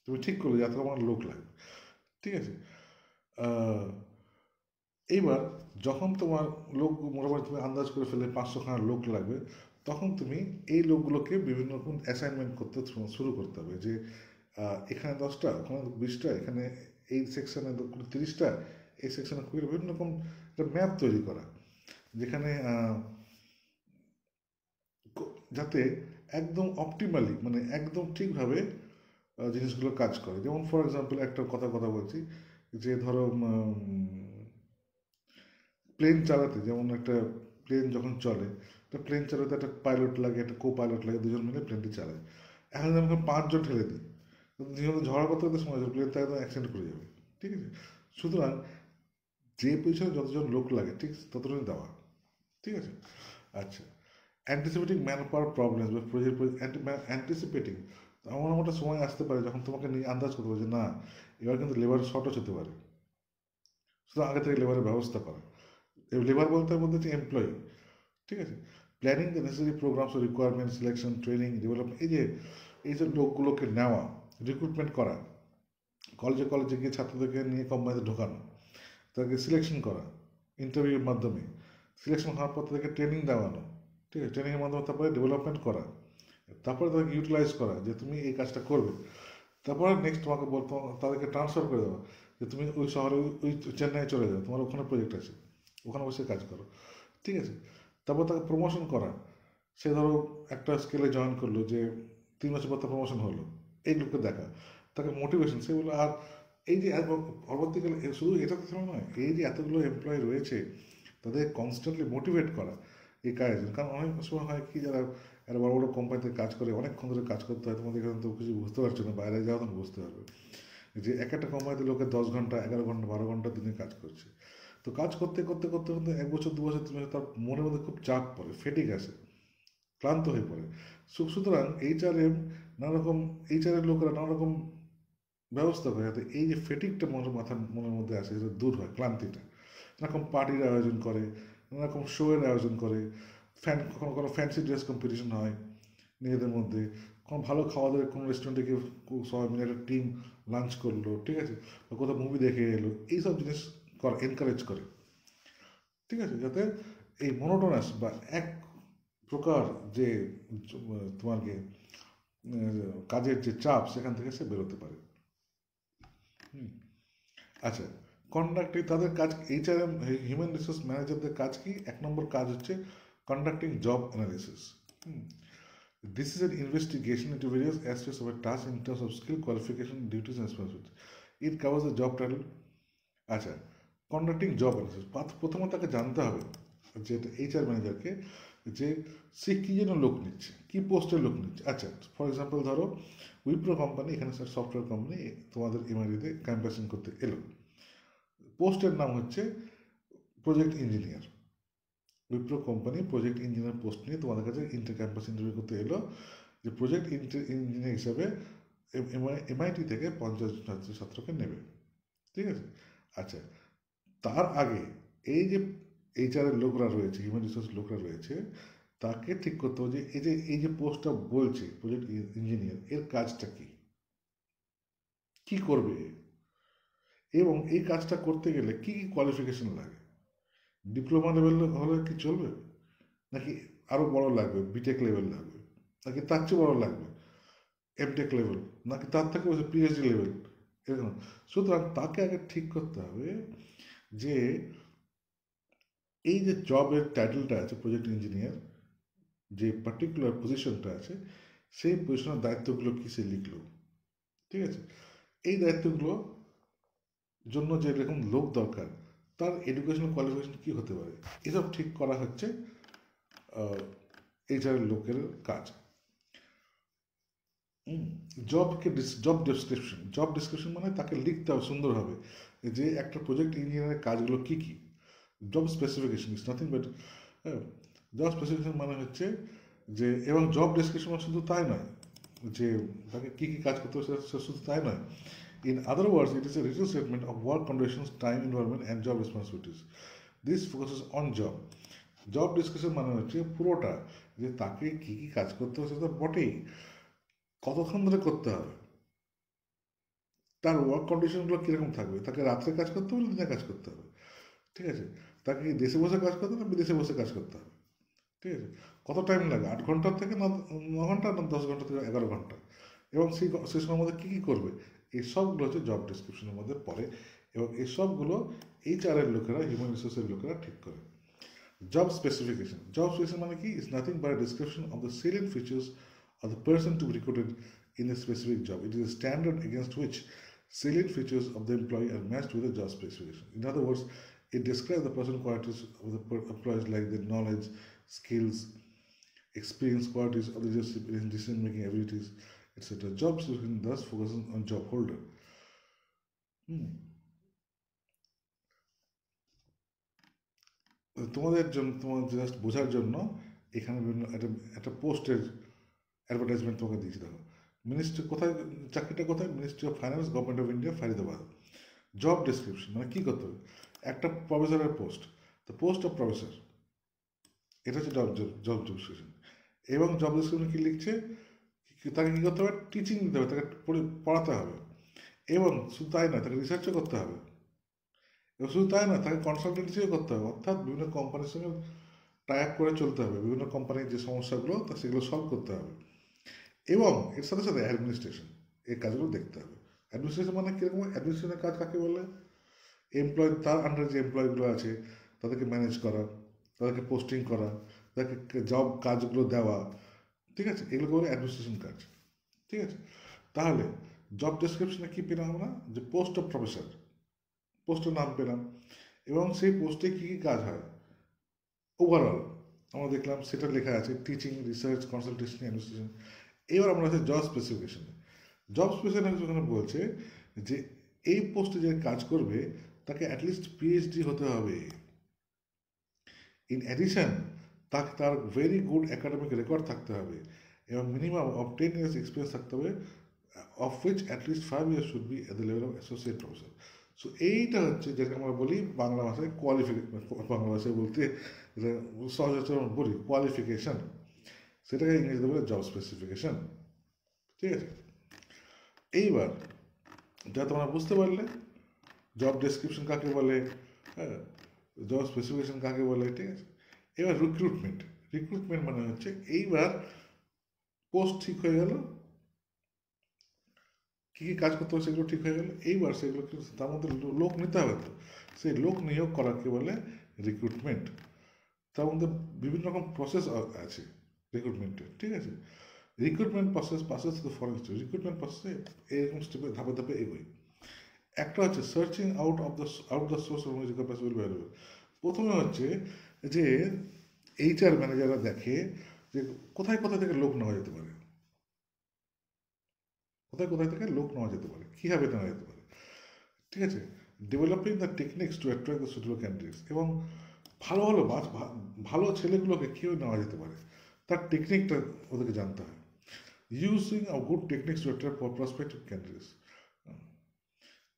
Speaker 1: তুমি ঠিক করলে এত আমার লোক লাগবে, ঠিক আছে। এইবার যখন তোমার লোক মোটামুটি তুমি আন্দাজ করে ফেলে 500খানা লোক লাগবে, তখন তুমি এই লোকগুলোকে বিভিন্ন রকম অ্যাসাইনমেন্ট করতে শুরু করতে হবে, যে এখানে 10টা, ওখানে 20টা, এখানে এই সেকশনে 30টা, এই সেকশনে 20টা, বিভিন্ন রকম একটা ম্যাপ তৈরি করা, যেখানে যাতে একদম অপটিমালি, মানে একদম ঠিকভাবে জিনিসগুলো কাজ করে। যেমন ফর এক্সাম্পল একটা কথা বলছি, যে ধরো প্লেন চালাতে, যেমন একটা প্লেন যখন চলে, একটা প্লেন চালাতে একটা পাইলট লাগে, একটা কো পাইলট লাগে, দুজন মিলে প্লেনটি চালায়। এখন যদি আমাকে 5 জন ঠেলে দিই, দুজন ঝগড়া করতে করতে সময় যাবে, প্লেনটা একদম অ্যাক্সিডেন্ট করে যাবে, ঠিক আছে। সুতরাং যে পজিশনে যতজন লোক লাগে ঠিক ততজনই দেওয়া, ঠিক আছে। আচ্ছা, অ্যান্টিসিপেটিং ম্যান পাওয়ার প্রবলেমস বা প্রজেক্ট অ্যান্টিসিপেটিং, এমন একটা সময় আসতে পারে যখন তোমাকে নিয়ে আন্দাজ করতে হবে যে না, এবার কিন্তু লেবার শর্টেজ হতে পারে, সুতরাং আগে থেকে লেবারের ব্যবস্থা করা। লেবার বলতে মধ্যে হচ্ছে এমপ্লয়ি, ঠিক আছে। Planning the necessary programs, requirement, selection, training, development, এই যে লোকগুলোকে নেওয়া, রিক্রুটমেন্ট করা, কলেজে গিয়ে ছাত্রদেরকে নিয়ে কোম্পানিতে ঢোকানো, তাদেরকে সিলেকশন করা ইন্টারভিউর মাধ্যমে, সিলেকশন হওয়ার পর তাদেরকে ট্রেনিং দেওয়ানো, ঠিক আছে, ট্রেনিংয়ের মাধ্যমে তারপরে ডেভেলপমেন্ট করা, তারপরে তাদেরকে ইউটিলাইজ করা যে তুমি এই কাজটা করবে, তারপরে নেক্সট তোমাকে বলতো তাদেরকে ট্রান্সফার করে দেওয়া, যে তুমি ওই শহরে ওই চেন্নাইয়ে চলে যাও, তোমার ওখানে প্রজেক্ট আছে, ওখানে বসে কাজ করো, ঠিক আছে। তারপর তাকে প্রমোশন করা, সে ধরো একটা স্কেলে জয়েন করলো, যে 3 মাসের পর তার প্রমোশন হলো, এই লোককে দেখা, তাকে মোটিভেশন, সে বললো আর এই যে পরবর্তীকালে শুধু এটা তো নয়, এই যে এতগুলো এমপ্লয়ি রয়েছে তাদের কনস্ট্যান্টলি মোটিভেট করা এই কাজের জন্য। কারণ অনেক সময় হয় কি, যারা একটা বড় বড় কোম্পানিতে কাজ করে অনেকক্ষণ ধরে কাজ করতে হয়, তোমাদের এখানে তো কিছু বুঝতে পারছো না, বাইরে যাওয়া তখন বুঝতে পারবে যে এক একটা কোম্পানিতে লোকে 10 ঘন্টা, 11 ঘন্টা, 12 ঘন্টা দিনে কাজ করছে। তো কাজ করতে করতে করতে করতে 1 বছর 2 বছর 3 বছর তার মনের মধ্যে খুব চাপ পড়ে, ফেটিক আসে, ক্লান্ত হয়ে পড়ে। সুতরাং নানা রকম এইচআরের লোকেরা নানা রকম ব্যবস্থা করে যাতে এই যে ফেটিকটা মনের মধ্যে আসে সেটা দূর হয়, ক্লান্তিটা। নানারকম পার্টির আয়োজন করে, নানারকম শোয়ের আয়োজন করে, কখনো কোনো ফ্যান্সি ড্রেস কম্পিটিশন হয় নিজেদের মধ্যে, কোনো ভালো খাওয়া দাওয়া, কোনো রেস্টুরেন্টে গিয়ে সবাই মিলে একটা টিম লাঞ্চ করলো, ঠিক আছে, বা কোথাও মুভি দেখে এলো, এইসব জিনিস এনকারেজ করে, ঠিক আছে, যাতে এই মনোটোনাস বা এক প্রকার যে তোমার কি কাজের যে চাপ, সেখান থেকে সে বেরোতে পারে। আচ্ছা, কন্ডাক্টিং তাদের কাজ, এইচআরএম হিউম্যান রিসোর্স ম্যানেজারদের কাজ কি? 1 নম্বর কাজ হচ্ছে conducting job analysis. This is an investigation into various aspects of A task in terms of skill, qualification, duties and responsibility. It covers the job title. আচ্ছা, কন্ডাক্টিং জব অ্যানালিসিস, প্রথমত তাকে জানতে হবে, যে এইচআর ম্যানেজারকে, যে সে কী যেন লোক নিচ্ছে, কী পোস্টের লোক নিচ্ছে। আচ্ছা, ফর এক্সাম্পল ধরো উইপ্রো কোম্পানি, এখানে স্যার সফটওয়্যার কোম্পানি তোমাদের এমআইডিতে ক্যাম্পাসিং করতে এলো, পোস্টের নাম হচ্ছে project engineer. Wipro company project engineer post নিয়ে তোমাদের কাছে ক্যাম্পাস ইন্টারভিউ করতে এলো, যে প্রজেক্ট ইঞ্জিনিয়ার হিসাবে এমআইটি থেকে 50 ছাত্রকে নেবে, ঠিক আছে। আচ্ছা, তার আগে এই যে এইচআরের লোকরা রয়েছে, হিউম্যান রিসোর্স লোকরা রয়েছে, তাকে ঠিক করতে হবে যে এই যে পোস্টটা বলছে প্রজেক্ট ইঞ্জিনিয়ার, এর কাজটা কি, কি করবে, এবং এই কাজটা করতে গেলে কী কী কোয়ালিফিকেশন লাগে? ডিপ্লোমা লেভেল হলে কি চলবে, নাকি আরও বড় লাগবে, বিটেক লেভেল লাগবে, নাকি তার চেয়ে বড় লাগবে এমটেক লেভেল, নাকি তার থেকে বলছে পিএইচডি লেভেল, এরকম? সুতরাং তাকে আগে ঠিক করতে হবে যে এই যে জবের টাইটেলটা আছে প্রজেক্ট ইঞ্জিনিয়ার, যে পার্টিকুলার পজিশনটা আছে, সেই পজিশনের দায়িত্বগুলো কী সে লিখলো, ঠিক আছে? এই দায়িত্বগুলো জন্য যে এরকম লোক দরকার, তার এডুকেশনাল কোয়ালিফিকেশন কী হতে পারে, এসব ঠিক করা হচ্ছে এইচআর লোকের কাজ। জব ডিসক্রিপশন মানে তাকে লিখতে হবে সুন্দরভাবে যে একটা প্রজেক্ট ইঞ্জিনিয়ারের কাজগুলো কী কী। Job specification is nothing but, হ্যাঁ, জব স্পেসিফিকেশন মানে হচ্ছে যে, এবং জব ডিসক্রিপশন শুধু তাই নয় যে তাকে কী কী কাজ করতে হবে সেটা শুধু তাই নয়। In other words, it is a written statement of work conditions, time, environment, and job responsibilities. This focuses on job. Job discussion মানে হচ্ছে পুরোটা, যে তাকে কী কী কাজ করতে হবে সেটা বটেই, কতক্ষণ ধরে করতে হবে, তার ওয়ার্ক কন্ডিশনগুলো কীরকম থাকবে, তাকে রাত্রে কাজ করতে হবে, দিনে কাজ করতে হবে, ঠিক আছে? তাকে কি দেশে বসে কাজ করতে হবে না বিদেশে বসে কাজ করতে হবে, ঠিক আছে? কত টাইম লাগে, 8 ঘন্টার থেকে 9 ঘন্টা, না 10 ঘন্টা থেকে 11 ঘন্টা, এবং সেই সময়ের মধ্যে কী কী করবে, এই সবগুলো হচ্ছে জব ডিসক্রিপশনের মধ্যে পড়ে, এবং এই সবগুলো এইচআরের লোকেরা, হিউম্যান রিসোর্সের লোকেরা ঠিক করে। জব স্পেসিফিকেশন মানে কি? Is nothing but description of the salient features of the person to be recruited in a specific job. It is a standard against which salient features of the employee are matched with a job specification. In other words, it describes the personal qualities of the employees like their knowledge, skills, experience, qualities of the decision-making abilities, etc. Job description thus focuses on job holder. তোমাদের জন্য, তোমার just বোঝার জন্য এখানে বিভিন্ন একটা পোস্টের advertisement তোমাকে দিয়েছি, দেখো। মিনিস্ট্রি কোথায়, চাকরিটা কোথায়? Ministry of finance, government of India, Faridabad. Job description মানে কী করতে হবে? একটা প্রফেসরের post, the post of professor, এটা হচ্ছে জব ডেসক্রিপশন। এবং জব ডেসক্রিপশন কী লিখছে, তাকে কী করতে হবে? টিচিং দিতে হবে, তাকে পড়াতে হবে, এবং শুধু তাই নয়, তাকে রিসার্চও করতে হবে, এবং শুধু তাই নয়, তাকে কনসালটেন্সিও করতে হবে, অর্থাৎ বিভিন্ন কোম্পানির সঙ্গে টাই আপ করে চলতে হবে, বিভিন্ন কোম্পানির যে সমস্যাগুলো তা সেগুলো সলভ করতে হবে, এবং এর সাথে সাথে অ্যাডমিনিস্ট্রেশন, এই কাজগুলো দেখতে হবে। অ্যাডমিনিস্ট্রেশন মানে কীরকম? অ্যাডমিনিস্ট্রেশনের কাজ কাকে বলে? এমপ্লয়, তার আন্ডারে যে এমপ্লয়িগুলো আছে তাদেরকে ম্যানেজ করা, তাদেরকে পোস্টিং করা, তাদেরকে জব কাজগুলো দেওয়া, ঠিক আছে? এগুলোকে বলে অ্যাডমিনিস্ট্রেশন কাজ, ঠিক আছে? তাহলে জব ডেসক্রিপশনে কী পেলাম আমরা? যে পোস্ট অফ প্রফেসর, পোস্টের নাম পেলাম, এবং সেই পোস্টে কী কী কাজ হয় ওভারঅল আমরা দেখলাম, সেটা লেখা আছে টিচিং, রিসার্চ, কনসালটেশন, অ্যাডমিনিস্ট্রেশন। এবার আমরা আছে জব স্পেসিফিকেশনে। জব স্পেসিফিকেশনে বলছে যে এই পোস্টে যে কাজ করবে তাকে অ্যাটলিস্ট পিএইচডি হতে হবে। ইন অ্যাডিশন তাকে তার ভেরি গুড একাডেমিক রেকর্ড থাকতে হবে, এবং মিনিমাম অফ 10 years এক্সপিরিয়েন্স থাকতে হবে, of which at least 5 years should be at the level of associate professor. So এইটা হচ্ছে যেটা আমরা বলি বাংলা ভাষায় বাংলা ভাষায় বলতে সহজ বলি কোয়ালিফিকেশন, সেটাকে ইংরেজিতে বলে জব স্পেসিফিকেশন, ঠিক আছে? এইবার যা তোমরা বুঝতে পারলে জব ডেসক্রিপশন কাকে বলে, হ্যাঁ, জব স্পেসিফিকেশন কাকে বলে, ঠিক আছে? এবার রিক্রুটমেন্ট মানে হচ্ছে, এইবার পোস্ট ঠিক হয়ে গেল, কী কী কাজ করতে হবে সেগুলো ঠিক হয়ে গেল, এইবার সেগুলো তার মধ্যে লোক নিতে হবে, তো সেই লোক নিয়োগ করাকে বলে রিক্রুটমেন্ট। তার মধ্যে বিভিন্ন রকম প্রসেস আছে রিক্রুটমেন্টের, ঠিক আছে? রিক্রুটমেন্ট প্রসেস তো ফরেন স্টেপ, রিক্রুটমেন্ট প্রসেসে এরকম স্টেপে ধাপে ধাপে এগোই। একটা হচ্ছে searching out the source of possible valuable. প্রথমে হচ্ছে যে এইচআর ম্যানেজাররা দেখে যে কোথায় কোথায় থেকে লোক নেওয়া যেতে পারে, কোথায় কোথায় থেকে লোক নেওয়া যেতে পারে, কীভাবে নেওয়া যেতে পারে, ঠিক আছে? Developing the techniques two attract the suitable candidates, এবং ভালো ভালো ভালো ছেলেগুলোকে কীভাবে নেওয়া যেতে পারে তার টেকনিকটা ওদেরকে জানতে হয়। Using a good techniques two attract prospective candidates,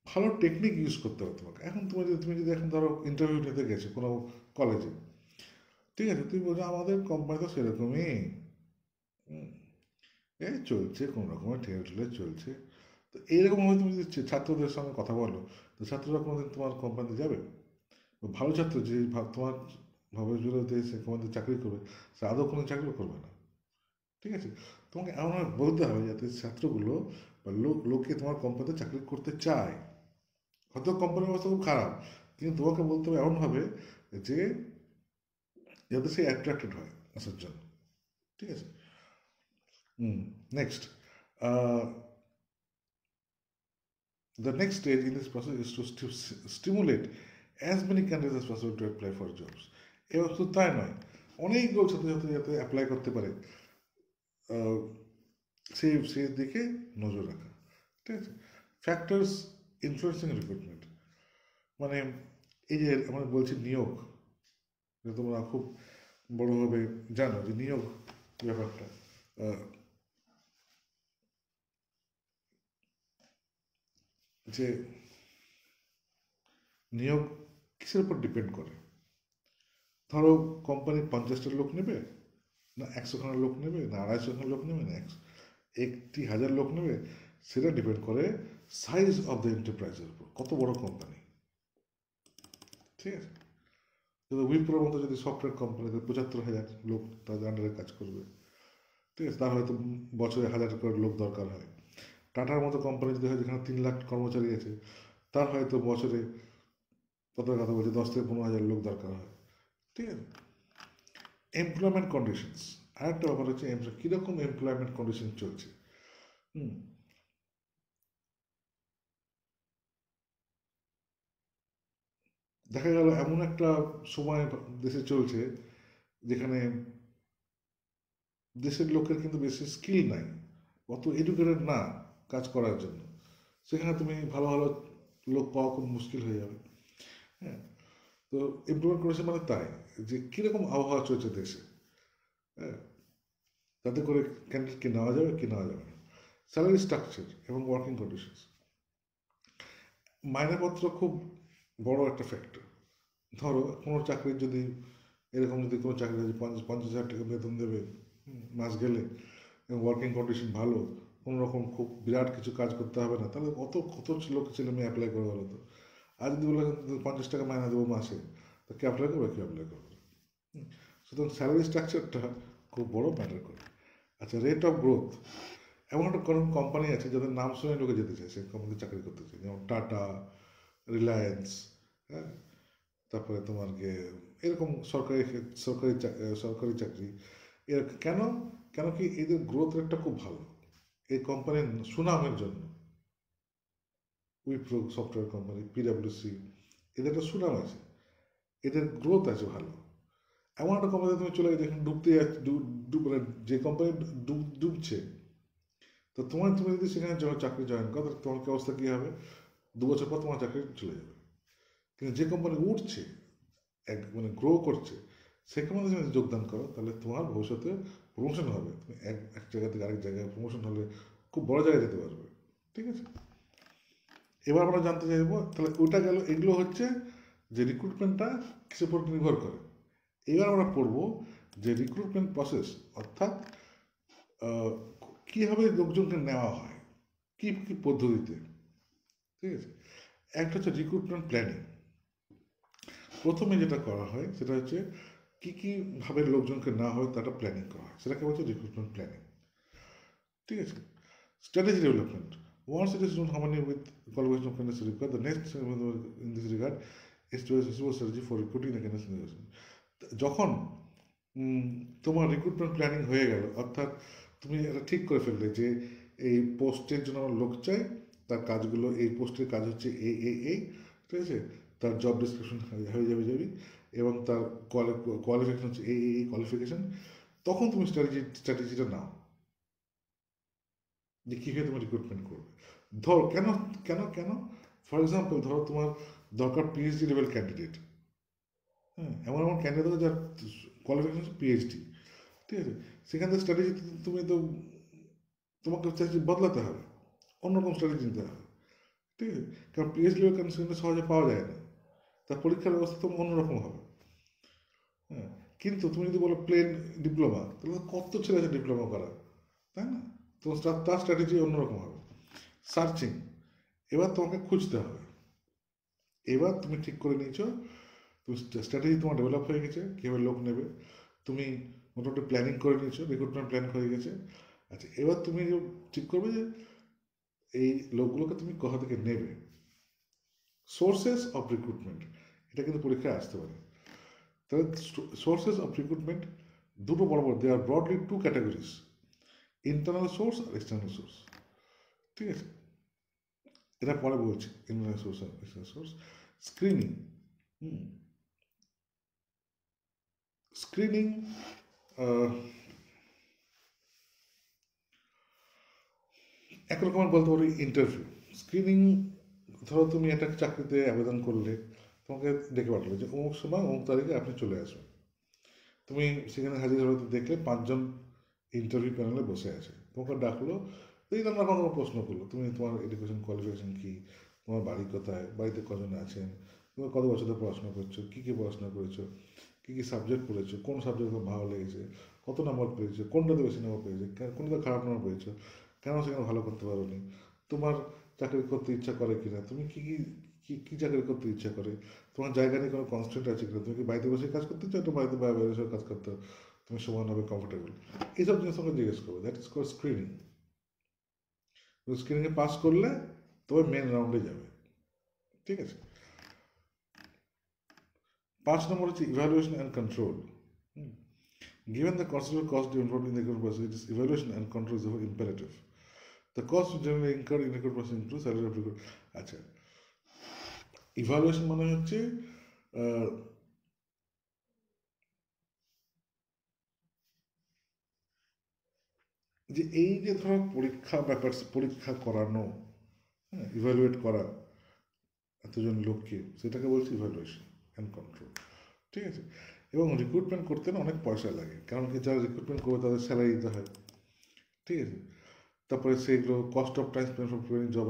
Speaker 1: ভালো টেকনিক ইউজ করতে হবে তোমাকে। এখন তুমি যদি এখন ধরো ইন্টারভিউ নিতে গেছো কোনো কলেজে, ঠিক আছে? তুমি বলছো আমাদের কোম্পানি তো সেরকমই, এই চলছে কোনো রকমের ঠেলে ঠেলে চলছে, তো এইরকমভাবে তুমি যদি ছাত্রদের সঙ্গে কথা বলো, তো ছাত্ররা কোনোদিন তোমার কোম্পানিতে যাবে? ভালো ছাত্র যে তোমার ভবিষ্যতে সে কোম্পানিতে চাকরি করবে, সে আদৌ কোনো চাকরি করবে না। ঠিক আছে? তোমাকে এমনভাবে বলতে হবে যাতে ছাত্রগুলো বা লোকে তোমার কোম্পানিতে চাকরি করতে চায়। হয়তো কোম্পানির অবস্থা খুব খারাপ, কিন্তু তোমাকে বলতে হবে এমনভাবে যে যাতে সে অ্যাট্রাক্টেড হয় আসার জন্য। ঠিক আছে? Next, the next stage in this process is to stimulate as many candidates as possible to apply for jobs. এবার শুধু তাই নয়, অনেকগুলো ছাত্রছাত্রী যাতে অ্যাপ্লাই করতে পারে সেই দিকে নজর রাখা। ঠিক আছে? ফ্যাক্টরস ইনফ্লুয়েন্সিং রিক্রুটমেন্ট, মানে এই যে আমরা বলছি নিয়োগ, যে তোমরা খুব বড়োভাবে জানো যে নিয়োগ ব্যাপারটা যে নিয়োগ কিসের উপর ডিপেন্ড করে। ধরো কোম্পানি 50টা লোক নেবে, না 100খানা লোক নেবে, না 250খানা লোক নেবে, না 1,000 লোক নেবে, সেটা ডিপেন্ড করে সাইজ অফ দ্য এন্টারপ্রাইজের উপর, কত বড় কোম্পানি। ঠিক আছে? যদি উইপ্রোর মতো যদি সফটওয়্যার কোম্পানিতে 75,000 লোক তাদের আন্ডারে কাজ করবে, ঠিক আছে, তার হয়তো বছরে 1,000 করে লোক দরকার হয়। টাটার মতো কোম্পানি যদি হয় যেখানে 3 লাখ কর্মচারী আছে, তার হয়তো বছরে কত কথা বলছে 10 থেকে 15,000 লোক দরকার হয়। ঠিক আছে? এমপ্লয়মেন্ট কন্ডিশনস, আরেকটা ব্যাপার হচ্ছে কীরকম এমপ্লয়মেন্ট কন্ডিশন চলছে। দেখা গেল এমন একটা সময় দেশে চলছে যেখানে দেশের লোকের কিন্তু বেশি স্কিল নাই, অত এডুকেটেড না কাজ করার জন্য, সেখানে তুমি ভালো ভালো লোক পাওয়া খুব মুশকিল হয়ে যাবে। হ্যাঁ, তো এমপ্লয়মেন্ট কন্ডিশন মানে তাই যে কীরকম আবহাওয়া চলছে দেশে, হ্যাঁ, তাতে করে ক্যান্ডিডেটকে নেওয়া যাবে কি নেওয়া যাবে না। স্যালারি স্ট্রাকচার এবং ওয়ার্কিং কন্ডিশনস, মাইনেপত্র খুব বড় একটা ফ্যাক্টর। ধরো কোনো চাকরির যদি এরকম যদি কোনো চাকরি আছে 50,000 টাকা বেতন দেবে মাস গেলে, এবং ওয়ার্কিং কন্ডিশন ভালো, কোনো রকম খুব বিরাট কিছু কাজ করতে হবে না, তাহলে কত লোক ছেলে মেয়ে অ্যাপ্লাই করে বলো তো। আর যদি বলে 50 টাকা মাইনে দেবো মাসে, তো কে অ্যাপ্লাই করবে, কে অ্যাপ্লাই করবে? সুতরাং স্যালারি স্ট্রাকচারটা খুব বড় ম্যাটার করে। আচ্ছা, রেট অফ গ্রোথ, এমন একটা কোম্পানি আছে যাদের নাম শুনে লোকে যেতে চায়, সেই কোম্পানিতে চাকরি করতে চায়, যেমন টাটা, রিলায়েন্স, হ্যাঁ, তারপরে তোমার এরকম সরকারি চাকরি। এর কেন কেন কি এদের গ্রোথ রেটটা খুব ভালো, এই কোম্পানির সুনামের জন্য। উইপ্রো সফটওয়্যার কোম্পানি, পিডাব্লিউসি, এদের একটা সুনাম আছে, এদের গ্রোথ আছে ভালো। এমন একটা কোম্পানিতে তুমি চলে গেছে যেখানে ডুবতে যাচ্ছে, মানে যে কোম্পানি ডুবছে, তো তুমি যদি সেখানে চাকরি জয়েন করো, তাহলে তোমার কি অবস্থা কী হবে? 2 বছর পর তোমার চাকরি চলে যাবে। কিন্তু যে কোম্পানি উঠছে, মানে গ্রো করছে, সেখানে যদি যোগদান করো, তাহলে তোমার ভবিষ্যতে প্রমোশন হবে, তুমি এক জায়গা থেকে আরেক জায়গায় প্রমোশন হলে খুব বড় জায়গায় যেতে পারবে। ঠিক আছে? এবার আমরা জানতে চাইবো, তাহলে ওটা গেল, এগুলো হচ্ছে যে রিক্রুটমেন্টটা কিসের উপর নির্ভর করে। এবার আমরা পড়বো যে রিক্রুটমেন্ট প্রসেস, অর্থাৎ কীভাবে লোকজনকে নেওয়া হয়, কী কী পদ্ধতিতে। ঠিক আছে? একটা হচ্ছে রিক্রুটমেন্ট প্ল্যানিং। প্রথমে যেটা করা হয় সেটা হচ্ছে কী কীভাবে লোকজনকে নেওয়া হয় তাটা প্ল্যানিং করা হয়, সেটাকে বলছে রিক্রুটমেন্ট প্ল্যানিং। ঠিক আছে? Strategy development, once it is known how many with qualification of candidates required, the next step in this regard is to establish a strategy for recruiting the candidates. যখন তোমার recruitment planning হয়ে গেল, অর্থাৎ তুমি এটা ঠিক করে ফেললে যে এই পোস্টের জন্য আমার লোক চাই, তার কাজগুলো, এই পোস্টের কাজ হচ্ছে এই, ঠিক আছে, তার জব ডিসক্রিপশন হয়ে যাবে এবং তার কোয়ালিফিকেশন হচ্ছে এই কোয়ালিফিকেশন, তখন তুমি স্ট্র্যাটেজিটা নাও যে কীভাবে তুমি রিক্রুটমেন্ট করবে। ধরো কেন কেন কেন ফর এক্সাম্পল, ধরো তোমার দরকার পিএইচডি লেভেল ক্যান্ডিডেট। হ্যাঁ, এমন ক্যান্ডিডেট যার কোয়ালিফিকেশন হচ্ছে পিএইচডি। ঠিক আছে? সেখান থেকে স্ট্র্যাটেজি তোমাকে স্ট্র্যাটেজি বদলাতে হবে, অন্যরকম স্ট্র্যাটেজি নিতে হবে। ঠিক আছে? কারণ পিএইচডি লেভেল ক্যান্ডিডেট সহজে পাওয়া যায় না, তার পরীক্ষার ব্যবস্থা তো অন্যরকম হবে। হ্যাঁ, কিন্তু তুমি যদি বলো প্লেন ডিপ্লোমা, তাহলে কত ছেলে আছে ডিপ্লোমা করা, তাই না? তো তার স্ট্র্যাটেজি অন্যরকম হবে। সার্চিং, এবার তোমাকে খুঁজতে হবে। এবার তুমি ঠিক করে নিয়েছো, তুমি স্ট্র্যাটেজি তোমার ডেভেলপ হয়ে গেছে, কীভাবে লোক নেবে, তুমি মোটামুটি প্ল্যানিং করে নিয়েছো, রিক্রুটমেন্ট প্ল্যান হয়ে গেছে। আচ্ছা, এবার তুমি ঠিক করবে যে এই লোকগুলোকে তুমি কোথা থেকে নেবে। সোর্সেস অফ রিক্রুটমেন্ট, এটা কিন্তু পরীক্ষায় আসতে পারে। তাহলে সোর্সেস অফ রিক্রুটমেন্ট দুটো বড় বড়, they are broadly two categories, internal source আর এক্সটার্নাল সোর্স। ঠিক আছে, এটা পরে বলছি। ইন্টারনাল সোর্স আর এক্সটার্নাল সোর্স। স্ক্রিনিং, স্ক্রিনিং একরকমের বলতে পারি ইন্টারভিউ। স্ক্রিনিং, ধরো তুমি একটা চাকরিতে আবেদন করলে, তোমাকে ডেকে পাঠালো যে অমুক সময় অমুক তারিখে আপনি চলে আসবেন। তুমি সেখানে হাজির হতে দেখলে 5জন ইন্টারভিউ প্যানেলে বসে আছে, তোমাকে ডাকলো, এই নানা রকম প্রশ্ন করলো, তুমি তোমার এডুকেশন কোয়ালিফিকেশন কী, তোমার বাড়ি কোথায়, বাড়িতে কজন আছেন, তুমি কত বছর ধরে পড়াশোনা করছো, কী কী পড়াশোনা করেছো, কী কী সাবজেক্ট পড়েছো, কোন সাবজেক্ট খুব ভালো লেগেছে, কত নাম্বার পেয়েছো, কোনটাতে বেশি নাম্বার পেয়েছে, কোনটাতে খারাপ নাম্বার পেয়েছো, কেন সেখানে ভালো করতে পারোনি, তোমার চাকরি করতে ইচ্ছা করে কিনা, তুমি কী কী কী কী চাকরি করতে ইচ্ছা করে, তোমার জায়গা নিয়ে কোনো কনস্ট্যান্ট আছে কিনা, তুমি কি বাড়িতে বসে কাজ করতে চাও, একটু বাড়িতে বাইরে বসে কাজ করতে তুমি সমানভাবে কমফোর্টেবল, এইসব জিনিস তোমাকে জিজ্ঞেস করবে। That is call screening. স্ক্রিনিংয়ে পাস করলে তবে মেন রাউন্ডে যাবে। ঠিক আছে, 5 নম্বর হচ্ছে evaluation and control. Given the considerable cost involved in the recruitment process, it is evaluation and control is therefore imperative. The cost generally incurred in recruitment process includes salary of recruit. আচ্ছা, evaluation মানে হচ্ছে যে এই যে ধরো পরীক্ষা করানো, হ্যাঁ, ইভ্যালুয়েট করা এতজন লোককে, সেটাকে বলছি ইভ্যালুয়েশন অ্যান্ড কন্ট্রোল। ঠিক আছে, এবং রিক্রুটমেন্ট করতে না অনেক পয়সা লাগে, কারণ কি যারা রিক্রুটমেন্ট করবে তাদের স্যালারি দিতে হয়। ঠিক আছে, তারপরে সেইগুলো cost of time spend for preparing job,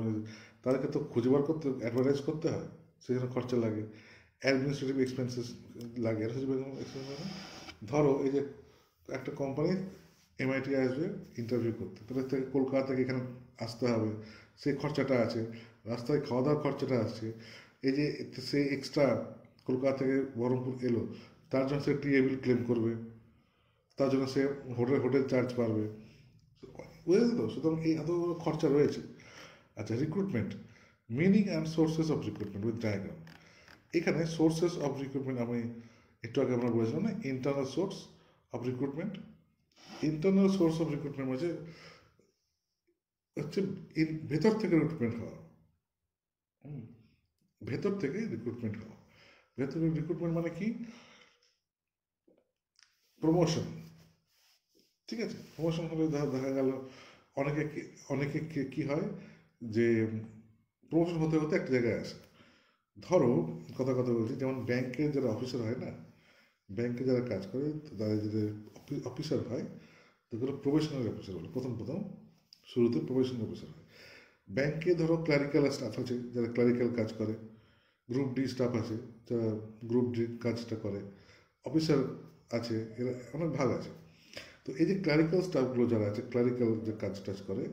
Speaker 1: তাদেরকে তো খুঁজে বার করতে, অ্যাডভার্টাইজ করতে হয়, সেখানে খরচা লাগে, অ্যাডমিনিস্ট্রেটিভ এক্সপেন্সেস লাগে। ধরো এই যে একটা কোম্পানি এমআইটি আসবে ইন্টারভিউ করতে, তাহলে থেকে কলকাতা থেকে এখানে আসতে হবে, সেই খরচাটা আছে, রাস্তায় খাওয়া দাওয়ার খরচাটা আছে, এই যে সে এক্সট্রা কলকাতা থেকে বহরমপুর এলো, তার জন্য সে টিএ বিল ক্লেম করবে, তার জন্য সে হোটেল চার্জ পারবে, বুঝলেন তো? সুতরাং এই এত খরচা রয়েছে। আচ্ছা, recruitment, meaning and sources of recruitment with diagram. এখানে সোর্সেস অফ রিক্রুটমেন্ট আমি একটু আগে আমরা বলেছিলাম না, internal source of recruitment. Internal source of recruitment হচ্ছে হচ্ছে ভেতর থেকে রিক্রুটমেন্ট হওয়া। ভেতর থেকে রিক্রুটমেন্ট হওয়া। ভেতর থেকে রিক্রুটমেন্ট মানে কি? প্রমোশন। ঠিক আছে, প্রমোশন হলে দেখা গেল অনেকে অনেকে কি হয় যে প্রমোশন হতে হতে একটা জায়গায় আসে। ধরো কথা বলছি, যেমন ব্যাংকের যারা অফিসার হয় না, ব্যাংকে যারা কাজ করে তারা যাদের অফিসার হয়, তাদের প্রফেশনাল অফিসার বলে। প্রথম শুরুতে প্রফেশনাল অফিসার হয়। ব্যাংকে ধরো ক্লারিক্যাল স্টাফ আছে যারা ক্লারিক্যাল কাজ করে, গ্রুপ ডি স্টাফ আছে যারা গ্রুপ ডি কাজটা করে, অফিসার আছে, এরা অনেক ভাগ আছে। তো এই যে ক্লারিক্যাল স্টাফগুলো যারা আছে, ক্লারিক্যাল যে কাজ টাজ করে,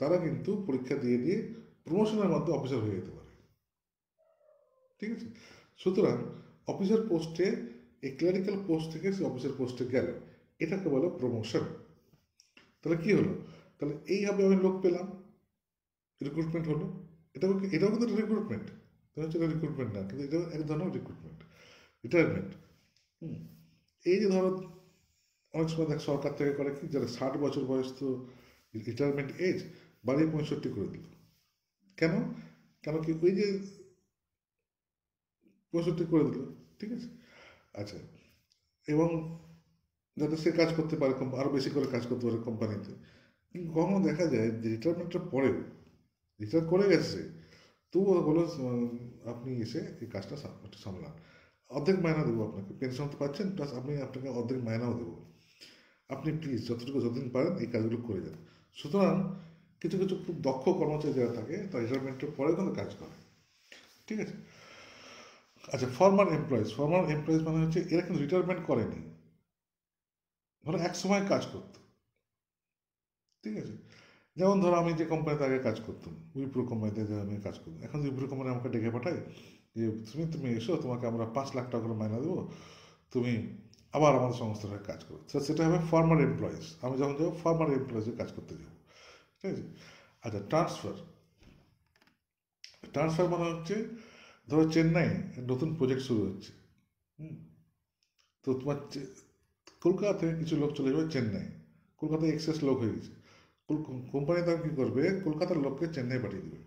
Speaker 1: তারা কিন্তু পরীক্ষা দিয়ে প্রমোশনের মাধ্যমে অফিসার হয়ে যেতে পারে। ঠিক আছে, সুতরাং অফিসার পোস্টে, এই ক্লারিক্যাল পোস্ট থেকে সে অফিসার পোস্টে গেল, এটাকে বলে প্রমোশন। তাহলে কি হলো? তাহলে এইভাবে আমি লোক পেলাম, রিক্রুটমেন্ট হলো। এটাও কিন্তু রিক্রুটমেন্ট, তাহলে হচ্ছে রিক্রুটমেন্ট না, কিন্তু এটাও এক ধরনের রিক্রুটমেন্ট। রিটায়ারমেন্ট, এই যে ধরো অনেক সময় দেখ সরকার থেকে করে কি, যারা 60 বছর বয়স, তো রিটায়ারমেন্ট এজ বাড়িয়ে 65 করে দিল। কেন? কি ওই যে 65 করে দিল। ঠিক আছে, আচ্ছা, এবং যাতে সে কাজ করতে পারে, আরও বেশি করে কাজ করতে পারে কোম্পানিতে। কিন্তু কখনো দেখা যায় যে রিটায়ারমেন্টের পরেও, রিটায়ার করে গেছে, তবুও বলো আপনি এসে এই কাজটা একটু সামলান, অর্ধেক মায়না দেবো আপনাকে, পেনশন তো পাচ্ছেন, প্লাস আপনাকে অর্ধেক মায়নাও দেবো, আপনি প্লিজ যতদিন পারেন এই কাজগুলো করে যান। সুতরাং কিছু খুব দক্ষ কর্মচারী যারা থাকে তারা রিটায়ারমেন্টের পরে কিন্তু কাজ করে। ঠিক আছে, আচ্ছা, ফর্মার এমপ্লয়িজ মানে হচ্ছে এরা কিন্তু রিটায়ারমেন্ট করেনি, ধরো এক সময় কাজ করতো। ঠিক আছে, যেমন ধরো আমি যে কোম্পানিতে আগে কাজ করতাম, উইপ্রো কোম্পানিতে যে আমি কাজ করতাম, এখন উইপ্রো কোম্পানি আমাকে ডেকে পাঠায় যে তুমি এসো, তোমাকে আমরা 5 লাখ টাকা করে মাইনা দেবো, তুমি আবার আমাদের সংস্থার হয়ে কাজ করো। তো সেটা হবে ফর্মার এমপ্লয়িজ, আমি যখন যাবো ফর্মার এমপ্লয়িজে কাজ করতে যাবো, ঠিক আছে। আচ্ছা, ট্রান্সফার। ট্রান্সফার মানে হচ্ছে ধরো চেন্নাই নতুন প্রজেক্ট শুরু হচ্ছে, হুম, তো তোমার কলকাতা থেকে কিছু লোক চলে যাবে চেন্নাই, কলকাতায় এক্সেস লোক হয়ে গেছে, কোম্পানি তার কী করবে, কলকাতার লোককে চেন্নাই পাঠিয়ে দেবে,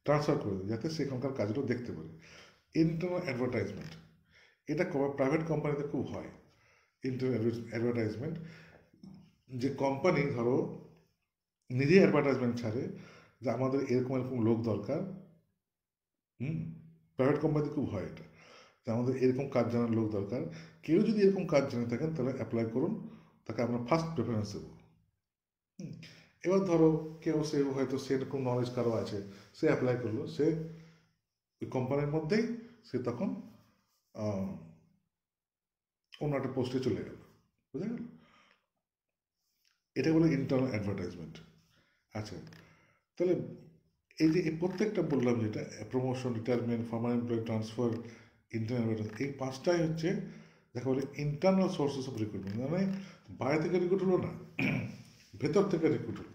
Speaker 1: ট্রান্সফার করে দেবে, যাতে সেখানকার কাজগুলো দেখতে পারে। ইন্টারনাল অ্যাডভার্টাইজমেন্ট, এটা প্রাইভেট কোম্পানিতে খুব হয়। ইন্টারনাল অ্যাডভার্টাইজমেন্ট, যে কোম্পানি ধরো নিজেই অ্যাডভার্টাইজমেন্ট ছাড়ে যে আমাদের এরকম এরকম লোক দরকার, হুম, প্রাইভেট কোম্পানিতে খুব হয় এটা, যে আমাদের এরকম কাজ জানার লোক দরকার, কেউ যদি এরকম কাজ জেনে থাকেন তাহলে অ্যাপ্লাই করুন, তাকে আমরা ফার্স্ট প্রেফারেন্স দেবো। হুম, এবার ধরো কেউ, সে হয়তো সেরকম নলেজ কারো আছে, সে অ্যাপ্লাই করলো, সে ওই কোম্পানির মধ্যেই সে তখন অন্য একটা পোস্টে চলে গেল, বুঝা গেল? এটা বলে ইন্টারনাল অ্যাডভার্টাইজমেন্ট। আচ্ছা, তাহলে এই যে এই প্রত্যেকটা বললাম, যেটা promotion, retirement, former employ transfer, internal, এই পাঁচটাই হচ্ছে যাকে বলে ইন্টারনাল সোর্সেস অফ রিক্রুটমেন্ট, মানে বাইরে থেকে রিক্রুট হলো না, ভেতর থেকে রিক্রুট হলো,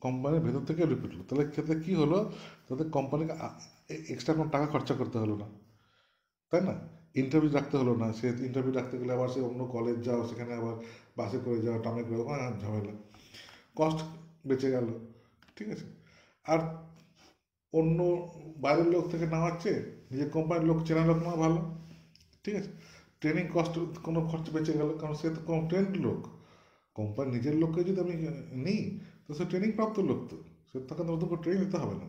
Speaker 1: কোম্পানির ভেতর থেকে রিক্রুট হলো। তাহলে ক্ষেত্রে কী হলো, তাদের কোম্পানিকে এক্সট্রা কোনো টাকা খরচা করতে হলো না, তাই না? ইন্টারভিউ রাখতে হলো না, সে ইন্টারভিউ রাখতে গেলে আবার সে অন্য কলেজ যাও, সেখানে আবার বাসে করে যাও, টামে করে, ওখানে ঝামেলা, কস্ট বেঁচে গেল, ঠিক আছে। আর অন্য বাইরের লোক থেকে না হচ্ছে, নিজের কোম্পানির লোক, চেনা লোক না ভালো, ঠিক আছে। ট্রেনিং কস্ট কোনো খরচ বেঁচে গেল, কারণ সে তো কম ট্রেন্ড লোক, কোম্পানি নিজের লোককে যদি আমি নিই, তো সে ট্রেনিং প্রাপ্ত লোক, তো সে তাকে নতুন করে ট্রেনিং নিতে হবে না,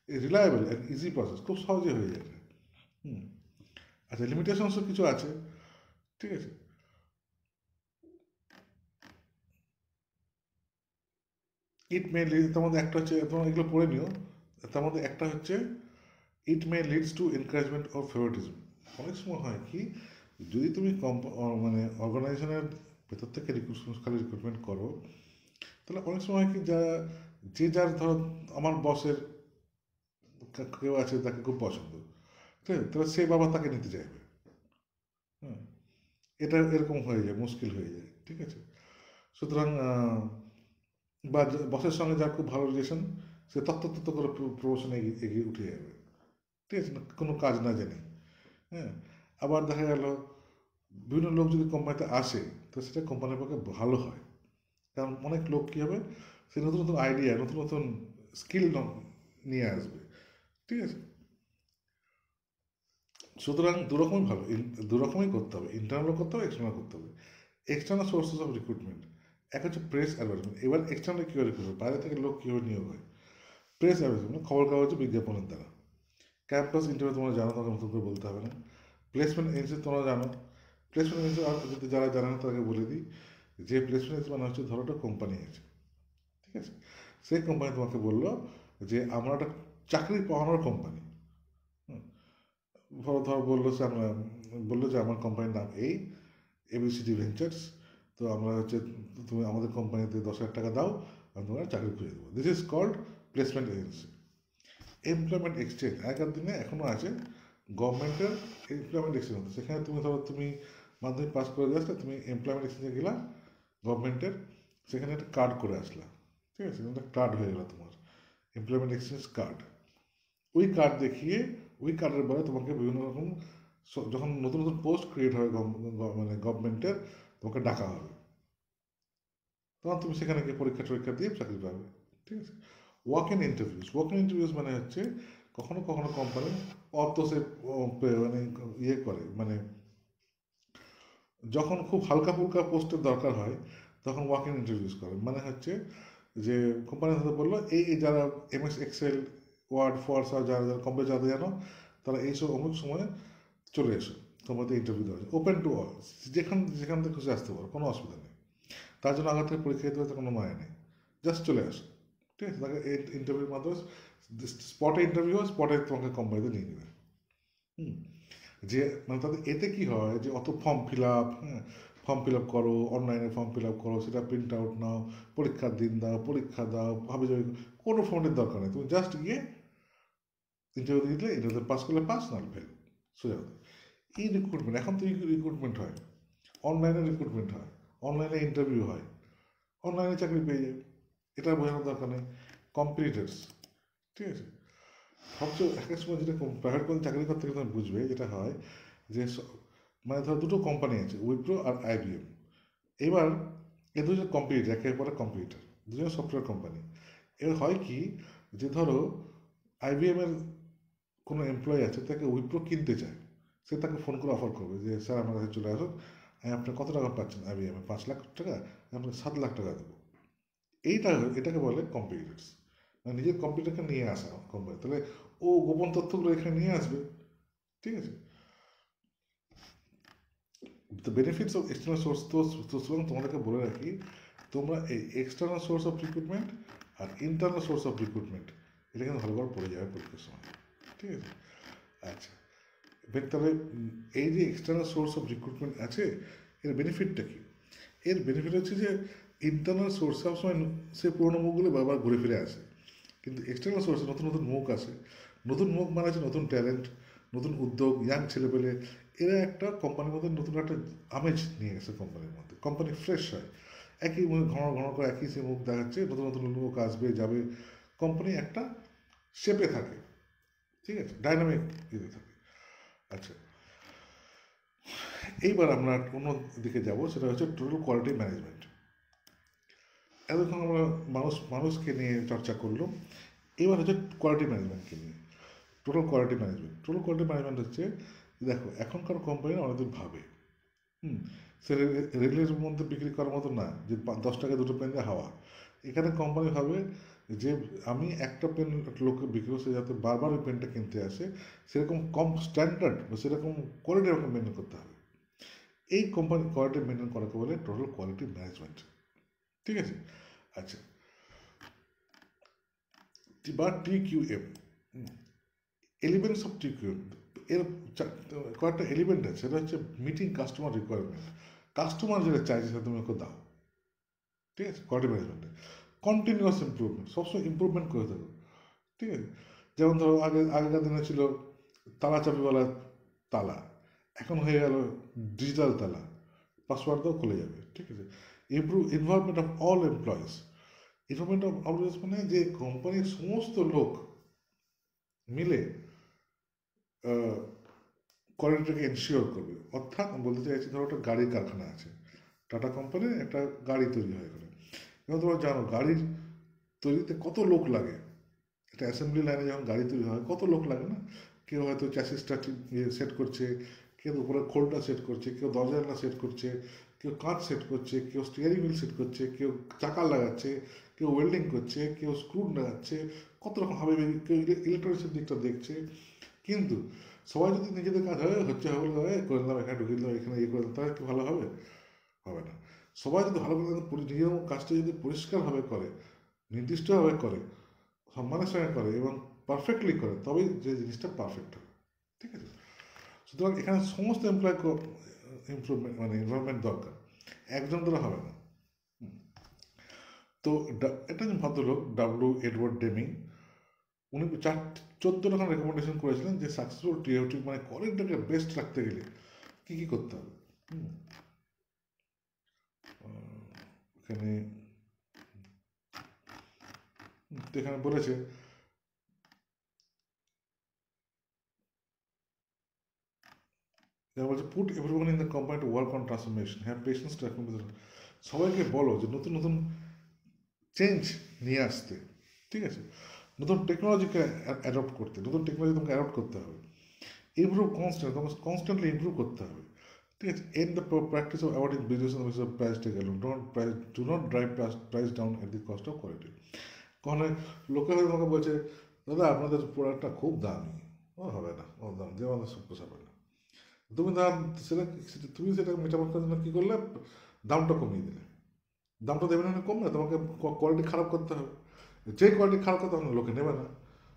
Speaker 1: রিলায়েবল অ্যান্ড ইজি প্রসেস, খুব সহজে হয়ে যাবে। হুম, আচ্ছা, লিমিটেশনসও কিছু আছে, ঠিক আছে। ইট মে লিড, তার মধ্যে একটা হচ্ছে, তোমার এগুলো পড়ে নিও, তার মধ্যে একটা হচ্ছে it may leads to encouragement of favouritism. অনেক সময় হয় কি, যদি তুমি মানে অর্গানাইজেশনের ভেতর থেকে খালি রিক্রুটমেন্ট করো, তাহলে অনেক সময় হয় কি, যে যার ধরো আমার বসের কেউ আছে তাকে খুব পছন্দ, ঠিক আছে, তাহলে সে বাবা তাকে নিতে চাইবে, হ্যাঁ, এটা এরকম হয়ে যায়, মুশকিল হয়ে যায়, ঠিক আছে। সুতরাং বা বসের সঙ্গে যার খুব ভালো রিলেশন, সে তত্ত্ব করে প্রমোশনে এগিয়ে এগিয়ে উঠে যাবে, ঠিক আছে, কোনো কাজ না জেনে, হ্যাঁ। আবার দেখা গেল বিভিন্ন লোক যদি কোম্পানিতে আসে, তো সেটা কোম্পানির পক্ষে ভালো হয়, কারণ অনেক লোক কী হবে, সে নতুন নতুন আইডিয়া, নতুন নতুন স্কিল নিয়ে আসবে, ঠিক আছে। সুতরাং দুরকমই ভালো, দুরকমই করতে হবে, ইন্টারনালও করতে হবে, এক্সটার্নাল করতে হবে। এক্সটার্নাল সোর্সেস অফ রিক্রুটমেন্ট, এক হচ্ছে প্রেস অ্যাডভার্টাইজমেন্ট। এবার এক্সটার্নাল কীভাবে রিক্রুট হবে, বাইরে থেকে লোক কীভাবে নিয়োগ হয়, প্রেস অ্যাডভার্টাইজমেন্ট, খবর কাগজে বিজ্ঞাপনের দ্বারা। ক্যাম্পাস ইন্টারভিউ তোমরা জানো, তোমাকে নতুন করে বলতে হবে না। প্লেসমেন্ট এজেন্সি তোমরা জানো, প্লেসমেন্ট এজেন্সি আর যদি যারা জানে না তাদেরকে বলে দিই, যে প্লেসমেন্ট এজেন্সি মানে হচ্ছে, ধরো একটা কোম্পানি আছে, ঠিক আছে, সেই কোম্পানি তোমাকে বললো যে আমরা একটা চাকরি পাওয়ানোর কোম্পানি, ধরো ধরো বললো যে আমরা, বললো যে আমার কোম্পানির নাম এই এবিসিডি ভেঞ্চার্স, তো আমরা হচ্ছে, তুমি আমাদের কোম্পানিতে 10,000 টাকা দাও, আমি তোমার চাকরি খুঁজে দেবো। This is called placement agency. Employment exchange আগের দিনে এখনও আছে, গভর্নমেন্টের এমপ্লয়মেন্ট এক্সচেঞ্জ হতো, সেখানে তুমি ধরো তুমি মাধ্যমিক পাস করে আসলে, তুমি এমপ্লয়মেন্ট এক্সচেঞ্জে গেলা গভর্নমেন্টের, সেখানে একটা কার্ড করে আসলা, ঠিক আছে, একটা কার্ড হয়ে গেল তোমার এমপ্লয়মেন্ট এক্সচেঞ্জ কার্ড। ওই কার্ড দেখিয়ে, ওই কার্ডের বলে তোমাকে বিভিন্ন রকম, যখন নতুন নতুন পোস্ট ক্রিয়েট হবে মানে গভর্নমেন্টের, তোমাকে ডাকা হবে, তখন তুমি সেখানে গিয়ে পরীক্ষা টরীক্ষা দিয়ে চাকরি পাবে, ঠিক আছে। ওয়াক ইন ইন্টারভিউস মানে হচ্ছে, কখনো কখনো কোম্পানি অত সে মানে ইয়ে করে, মানে যখন খুব হালকা ফুলকা পোস্টের দরকার হয়, তখন ওয়াক ইন ইন্টারভিউস করে, মানে হচ্ছে যে কোম্পানি হয়তো বললো এই যারা এমএস এক্সেল, ওয়ার্ড, ফোয়ার্স, আর যারা যারা কম্পিউটার যাদের জানো, তারা এইসব অমুক সময় চলে এসো, তোমাদের ইন্টারভিউ দেওয়া আছে, ওপেন টু অল, যেখান থেকে খুশি আসতে পারো, কোনো অসুবিধা নেই, তার জন্য আগে থেকে পরীক্ষা দিতে হতে কোনো মানে নেই, জাস্ট চলে আসো, ঠিক আছে। তাকে ইন্টারভিউর মাধ্যমে, স্পটে ইন্টারভিউ হয়, স্পটে তোমাকে কোম্পানিতে নিয়ে নেবে। হুম, যে মানে তাদের এতে কি হয়, যে অত ফর্ম ফিল আপ, হ্যাঁ, ফর্ম ফিল আপ করো, অনলাইনে ফর্ম ফিল আপ করো, সেটা প্রিন্ট আউট নাও, পরীক্ষার দিন দাও, পরীক্ষা দাও, ভাবে যাবে, কোনো ফর্মের দরকার নেই। তুমি জাস্ট গিয়ে ইন্টারভিউ দিলে, ইন্টারভিউ পাস করলে পাস, নাহলে ফেল, সোজা কথা। এই রিক্রুটমেন্ট, এখন তো রিক্রুটমেন্ট হয়, অনলাইনে রিক্রুটমেন্ট হয়, অনলাইনে ইন্টারভিউ হয়, অনলাইনে চাকরি পেয়ে যায়, এটা বোঝানোর দরকার নেই। কম্পিটিটার্স, ঠিক আছে। সবচেয়ে একটা সময় যেটা প্রাইভেট কোনো চাকরি করতে গেলে তুমি বুঝবে, যেটা হয় যে মানে ধরো দুটো কোম্পানি আছে, উইপ্রো আর আইবিএম। এবার এ দুজন কম্পিটিটার, একেবারে কম্পিটিটার, দুজন সফটওয়্যার কোম্পানি। এবার হয় কি, যে ধরো আইবিএম এর কোনো এমপ্লয়ি আছে, তাকে উইপ্রো কিনতে চায়, সে তাকে ফোন করে অফার করবে যে স্যার আমার কাছে চলে আসুন, আমি আপনি কত টাকা পাচ্ছেন আইবিএম এ, 5 লাখ টাকা, আমি আপনাকে 7 লাখ টাকা দেবো। এটাকে বলে কম্পিটিটার্স, মানে নিজের কম্পিউটারকে নিয়ে আসা কোম্পানি, তাহলে ও গোপন তথ্যগুলো এখানে নিয়ে আসবে, ঠিক আছে। The benefits of external source, তো সুতরাং তোমাদেরকে বলে রাখি, তোমরা এই এক্সটার্নাল সোর্স অফ রিক্রুটমেন্ট আর ইন্টারনাল সোর্স অফ রিক্রুটমেন্ট, এটা কিন্তু ভালো করে পড়ে যাবে পরীক্ষার সময়, ঠিক আছে। আচ্ছা, তাহলে এই যে এক্সটার্নাল সোর্স অফ রিক্রুটমেন্ট আছে, এর বেনিফিটটা কি? এর বেনিফিট হচ্ছে যে ইন্টারনাল সোর্স সবসময় সে পুরোনো মুখগুলো বারবার ঘুরে ফিরে আসে, কিন্তু এক্সটার্নাল সোর্সে নতুন নতুন মুখ আসে। নতুন মুখ মানে হচ্ছে নতুন ট্যালেন্ট, নতুন উদ্যোগ, ইয়াং ছেলেপেলে, এরা একটা কোম্পানির মধ্যে নতুন একটা আমেজ নিয়ে গেছে কোম্পানির মধ্যে, কোম্পানি ফ্রেশ হয়। একই মুখ ঘন ঘন করে একই সে মুখ দেখাচ্ছে, নতুন নতুন লোক আসবে যাবে, কোম্পানি একটা শেপে থাকে, ঠিক আছে, ডাইনামিক ইয়ে থাকে। আচ্ছা, এইবার আমরা অন্য দিকে যাব, সেটা হচ্ছে টোটাল কোয়ালিটি ম্যানেজমেন্ট। এতক্ষণ আমরা মানুষকে নিয়ে চর্চা করলাম, এবার হচ্ছে কোয়ালিটি ম্যানেজমেন্টকে নিয়ে। টোটাল কোয়ালিটি ম্যানেজমেন্ট হচ্ছে, দেখো এখনকার কোম্পানি অনেকদিন ভাবে, হুম, সে রেলের মধ্যে বিক্রি করার মতো না যে 10 টাকা দুটো পেন দিয়ে হাওয়া। এখানে কোম্পানি ভাবে যে আমি একটা পেন লোককে বিক্রি করছে, যাতে বারবার ওই পেনটা কিনতে আসে, সেরকম কম স্ট্যান্ডার্ড বা সেরকম কোয়ালিটি আমাকে মেনটেন করতে হবে। এই কোম্পানি কোয়ালিটি মেনটেন করাকে বলে টোটাল কোয়ালিটি ম্যানেজমেন্ট, ঠিক আছে। আচ্ছা, বা TQM, এলিমেন্টস অফ TQM, এর কয়েকটা এলিমেন্ট আছে, সেটা হচ্ছে মিটিং কাস্টমার রিকোয়ারমেন্ট, কাস্টমার যেটা চাইছে সেটা তুমি ওকে দাও, ঠিক আছে। কোয়ালিটি ম্যানেজমেন্টে কন্টিনিউয়াস ইম্প্রুভমেন্ট, সবসময় ইম্প্রুভমেন্ট করে থাকো, ঠিক আছে। যেমন ধরো আগেকার দিনে ছিল তালা চাবিওয়ালা তালা, এখন হয়ে গেল ডিজিটাল তালা, পাসওয়ার্ড দাও খুলে যাবে, ঠিক আছে। Involvement of all employees, involvement of employees মানে যে কোম্পানির সমস্ত লোক মিলে কোয়ালিটিটাকে এনশিওর করবে। অর্থাৎ আমি বলতে চাইছি, ধরো একটা গাড়ির কারখানা আছে, টাটা কোম্পানির একটা গাড়ি তৈরি হয় এখানে। এবং তোমরা জানো গাড়ির তৈরিতে কত লোক লাগে, একটা অ্যাসেম্বলি লাইনে যখন গাড়ি তৈরি হয় কত লোক লাগে না। কেউ হয়তো চ্যাসিসটা সেট করছে, কেউ উপরে খোলটা সেট করছে, কেউ দরজা জানলা সেট করছে, কেউ কাঁচ সেট করছে, কেউ স্টিয়ারিং হুইল সেট করছে, কেউ চাকা লাগাচ্ছে, কেউ ওয়েল্ডিং করছে, কেউ স্ক্রু লাগাচ্ছে, কত রকম হবে, কেউ ইলেকট্রনিক্সের দিকটা দেখছে। কিন্তু সবাই যদি নিজেদের কাজ হচ্ছে হবে করে দিলাম, এখানে ঢুকিয়ে দিলাম, এখানে ইয়ে করে দিলাম, তাহলে কি ভালো হবে? হবে না। সবাই যদি ভালো করে নিজের কাজটা যদি পরিষ্কারভাবে করে, নির্দিষ্টভাবে করে, সম্মানের সঙ্গে করে এবং পারফেক্টলি করে, তবেই যে জিনিসটা পারফেক্ট হবে, ঠিক আছে। সুতরাং এখানে সমস্ত এমপ্লয় ইমপ্রুভমেন্ট মানে ইনভলভমেন্ট দরকার, একজন দ্বারা হবে না। তো এটা যে ভদ্রলোক এডওয়ার্ড ডেমিং, উনি 14 রকম রেকমেন্ডেশন করেছিলেন যে সাকসেসফুল টিএফটি মানে কোয়ালিটিটাকে বেস্ট রাখতে গেলে কী কী করতে হবে। এখানে এখানে বলেছে, যেমন বলছে put everyone in the company to work on transformation, have patience to accommodate, সবাইকে বলো যে নতুন নতুন চেঞ্জ নিয়ে আসতে, ঠিক আছে, নতুন টেকনোলজিকে অ্যাডপ্ট করতে, নতুন টেকনোলজি তোমাকে অ্যাডপ্ট করতে হবে। ইমপ্রুভ কনস্ট্যান্ট, তোমাকে কনস্ট্যান্টলি ইমপ্রুভ করতে হবে, ঠিক আছে। End the practice of awarding business of price tag alone, do not drive price down at the cost of quality. কখনো লোকে হয়তো তোমাকে বলছে, দাদা আপনাদের প্রোডাক্টটা খুব দামি, ও হবে না, ও দাম দিয়ে আমাদের সব পোষাবে না। তুমি দাম সেটা মেটাবার জন্য কী করলে, দামটা কমিয়ে দিলে। দামটা দেবে না কম না, তোমাকে কোয়ালিটি খারাপ করতে হবে, যে কোয়ালিটি খারাপ করতে হবে লোকে নেবে না।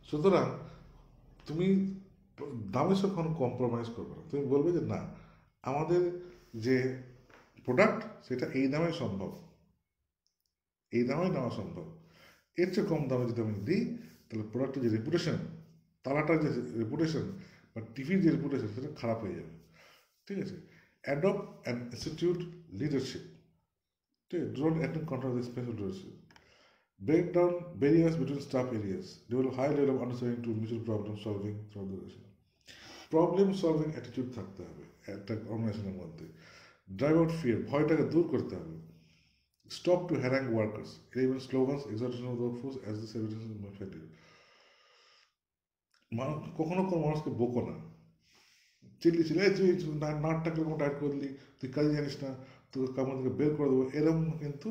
Speaker 1: সুতরাং তুমি দামের সাথে কোনো কম্প্রোমাইজ করবে না, তুমি বলবে যে না, আমাদের যে প্রোডাক্ট সেটা এই দামে সম্ভব, এই দামে নেওয়া সম্ভব। এর চেয়ে কম দামে যদি আমি দিই তাহলে প্রোডাক্টের যে রেপুটেশন, তালাটার যে রেপুটেশন বা টিভির যে রেপুটেশন সেটা খারাপ হয়ে যাবে। ঠিক আছে, অ্যাডপ্ট অ্যান্ড ইনস্টিটিউট লিডারশিপ। ঠিক আছে, don't attend control the special leadership. Break down barriers between staff areas. Develop high level of understanding to mutual problem solving throughout the relation. Problem solving attitude থাকতে হবে একটা অর্গানাইজেশনের মধ্যে। Drive out fear, ভয়টাকে দূর করতে হবে। Stop to harangue workers, even slogans exhortation of the workforce as this evidence in factory. কখনো কোনো মানুষকে বকো না, চিল্লি চিল্লি তুই নাটটাকে এরকম টাইট করে দিলি, তুই কাজে জানিস না, তোকে কামড় থেকে বের করে দেবো, এরকম কিন্তু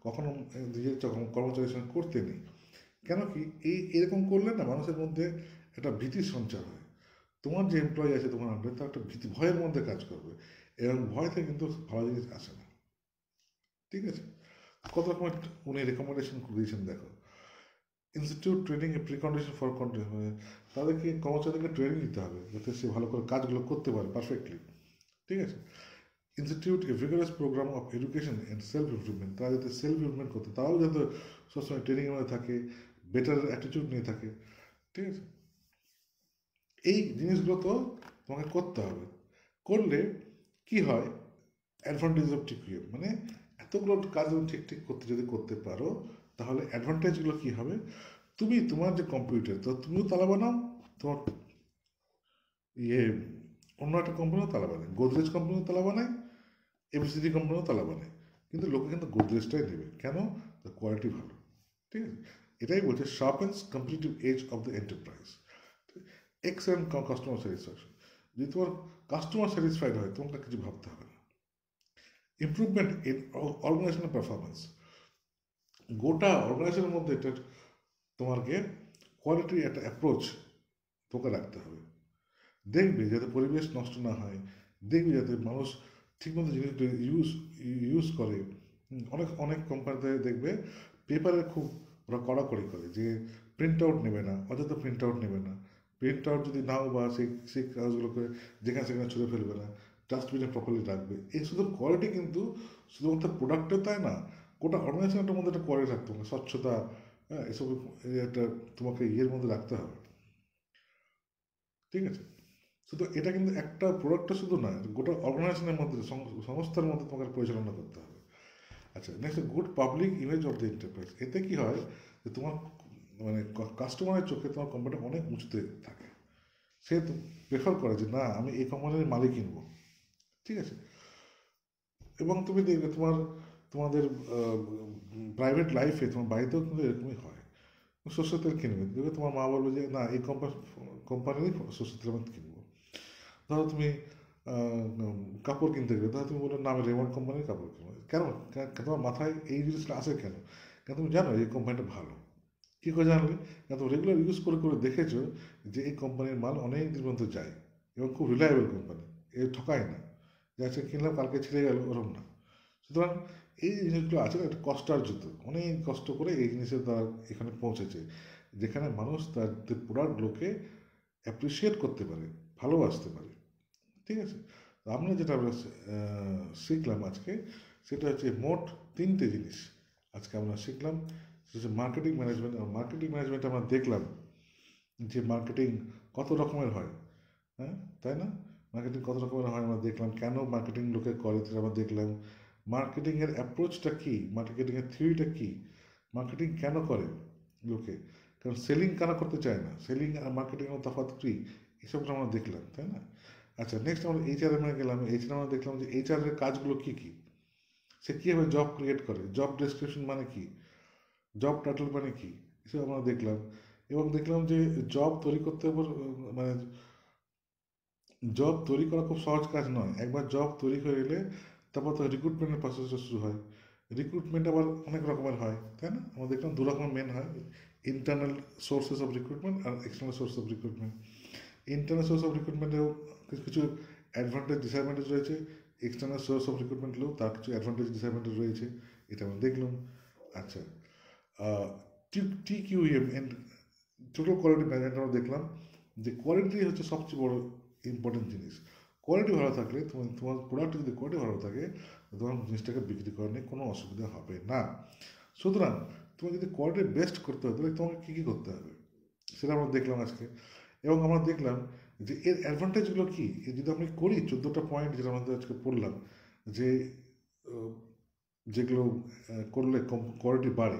Speaker 1: কখনো নিজের কর্মচারীর সঙ্গে করতে নেই। কেন কি এরকম করলে না মানুষের মধ্যে একটা ভীতির সঞ্চার হয়। তোমার যে এমপ্লয়ি আছে তোমার আন্ডারে তার একটা ভীতি, ভয়ের মধ্যে কাজ করবে, এবং ভয় থেকে কিন্তু ভালো জিনিস আসে না। ঠিক আছে, কত রকমের উনি রেকমেন্ডেশন দিয়েছেন দেখো। Institute training A precondition for continue, মানে তাদেরকে কর্মচারীদেরকে ট্রেনিং দিতে হবে যাতে সে ভালো করে কাজগুলো করতে পারে পারফেক্টলি। ঠিক আছে, institute a vigorous programme of education and self improvement, তারা যাতে সেলফ ইমপ্রুভমেন্ট করতে, তারাও যাতে সবসময় ট্রেনিংয়ের মধ্যে থাকে, বেটার অ্যাটিটিউড নিয়ে থাকে। ঠিক আছে, এই জিনিসগুলো তো তোমাকে করতে হবে। করলে কি হয়, অ্যাডভান্টেজ অফ টিকিউএম, মানে এতগুলো কাজ ঠিক ঠিক করতে যদি করতে পারো তাহলে অ্যাডভান্টেজগুলো কি হবে, তুমি তোমার যে কম্পিউটার তো তুমিও তালা বানাও, তোমার ইয়ে অন্য একটা কোম্পানিও তালা বানায়, গোদরেজ কোম্পানিও তালা বানায়, এবিসিডি কোম্পানিও তালা বানায়, কিন্তু লোকে কিন্তু গোদরেজটাই নেবে কেন, কোয়ালিটি ভালো। ঠিক আছে, এটাই বলছে sharpens competitive edge of the enterprise. Excellent customer satisfaction, যদি তোমার কাস্টমার স্যাটিসফাইড হয় তোমাকে কিছু ভাবতে হবে না। ইমপ্রুভমেন্ট ইন অর্গানাইজেশনাল পারফরমেন্স, গোটা অর্গানাইজেশনের মধ্যে এটা তোমাকে কোয়ালিটির একটা অ্যাপ্রোচ তোকে রাখতে হবে। দেখবে যাতে পরিবেশ নষ্ট না হয়, দেখবে যাতে মানুষ ঠিকমতো জিনিসগুলো ইউজ করে। অনেক অনেক কোম্পানিতে দেখবে পেপারে খুব ওরা কড়াকড়ি করে যে প্রিন্ট আউট নেবে না, অযথা প্রিন্ট আউট নেবে না, প্রিন্ট আউট যদি নাও বা সেই কাজগুলোকে যেখানে সেখানে ছুঁড়ে ফেলবে না, ডাস্টবিনে প্রপারলি রাখবে। এই শুধু কোয়ালিটি কিন্তু শুধুমাত্র প্রোডাক্টে তাই না, গোটা অর্গানাইজেশনটার মধ্যে একটা কোয়ালিটি রাখতে হবে, স্বচ্ছতা, হ্যাঁ, এসব একটা তোমাকে ইয়ের মধ্যে রাখতে হবে। ঠিক আছে, শুধু এটা কিন্তু একটা প্রোডাক্টটা শুধু নয়, গোটা অর্গানাইজেশনের মধ্যে সংস্থার মধ্যে তোমাকে পরিচালনা করতে হবে। আচ্ছা, next good public image of the enterprise. এতে কি হয় যে তোমার মানে কাস্টমারের চোখে তোমার কোম্পানি অনেক উঁচুতে থাকে, সে তো প্রেফার করে যে না আমি এই কোম্পানির মালিক কিনবো। ঠিক আছে, এবং তুমি দেখবে তোমাদের প্রাইভেট লাইফে তোমার বাড়িতেও কিন্তু এরকমই হয়, সর্ষের তেল কিনবে, দেখবে তোমার মা বলবে যে না এই কোম্পানিরই সর্ষের তেল আমি কিনবো। ধরো তুমি কাপড় কিনতে গেলে, ধরো তুমি বলো না আমি রেমন্ড কোম্পানির কাপড় কিনবো, কেন তোমার মাথায় এই জিনিসটা আসে কেন, কেন তুমি জানো এই কোম্পানিটা ভালো। কী করে জানলে, কেন তুমি রেগুলার ইউজ করে করে দেখেছো যে এই কোম্পানির মাল অনেক দিন পর্যন্ত যায় এবং খুব রিলায়েবল কোম্পানি, এ ঠকায় না, যাচ্ছে কিনলাম কালকে ছেড়ে গেল ওরম না। সুতরাং এই জিনিসগুলো আছে না, একটা কষ্টার্জিত, অনেক কষ্ট করে এই জিনিসের তারা এখানে পৌঁছেছে, যেখানে মানুষ তাদের প্রোডাক্টগুলোকে অ্যাপ্রিসিয়েট করতে পারে, ভালোবাসতে পারে। ঠিক আছে, আমরা যেটা আমরা শিখলাম আজকে সেটা হচ্ছে মোট তিনটে জিনিস আজকে আমরা শিখলাম। সেটা হচ্ছে মার্কেটিং ম্যানেজমেন্ট। মার্কেটিং ম্যানেজমেন্ট আমরা দেখলাম যে মার্কেটিং কত রকমের হয়, হ্যাঁ তাই না, মার্কেটিং কত রকমের হয় আমরা দেখলাম, কেন মার্কেটিং লোকে করে সেটা আমরা দেখলাম, মার্কেটিংয়ের অ্যাপ্রোচটা কী, মার্কেটিংয়ের থিওরিটা কী, মার্কেটিং কেন করে লোকে, কারণ সেলিং কেন করতে চায় না, সেলিং আর মার্কেটিংয়ের তফাৎ কী, এসবটা আমরা দেখলাম, তাই না। আচ্ছা, নেক্সট আমরা এইচআরএমে গেলাম, এইচআর আমরা দেখলাম যে এইচআরের কাজগুলো কী কী, সে কীভাবে জব ক্রিয়েট করে, জব ডেসক্রিপশন মানে কি, জব টাইটেল মানে কি, এসব আমরা দেখলাম। এবং দেখলাম যে জব তৈরি করতে মানে জব তৈরি করা খুব সহজ কাজ নয়, একবার জব তৈরি হয়ে গেলে তারপর তো রিক্রুটমেন্টের প্রসেসটা শুরু হয়, রিক্রুটমেন্ট আবার অনেক রকমের হয়, তাই না, আমরা দেখলাম দু রকমের মেন হয়, ইন্টারনাল সোর্সেস অফ রিক্রুটমেন্ট আর external source of recruitment. Internal source of রিক্রুটমেন্টেও কিছু কিছু অ্যাডভান্টেজ ডিসঅ্যাডভান্টেজ রয়েছে, এক্সটার্নাল সোর্স অফ রিক্রুটমেন্টেও তার কিছু অ্যাডভান্টেজ ডিসঅ্যাডভান্টেজ রয়েছে, এটা আমরা দেখলাম। আচ্ছা, TQM and total quality management আমরা দেখলাম যে কোয়ালিটি হচ্ছে সবচেয়ে বড় ইম্পর্টেন্ট জিনিস। কোয়ালিটি ভালো থাকলে তোমার প্রোডাক্ট যদি কোয়ালিটি ভালো থাকে তোমার জিনিসটাকে বিক্রি করা নিয়ে কোনো অসুবিধা হবে না। সুতরাং তুমি যদি কোয়ালিটি বেস্ট করতে হয় তাহলে তোমাকে কী কী করতে হবে সেটা আমরা দেখলাম আজকে, এবং আমরা দেখলাম যে এর অ্যাডভান্টেজগুলো কী। যদি আমি করি 14টা পয়েন্ট যেটা আমাদের আজকে পড়লাম, যে যেগুলো করলে কোয়ালিটি বাড়ে,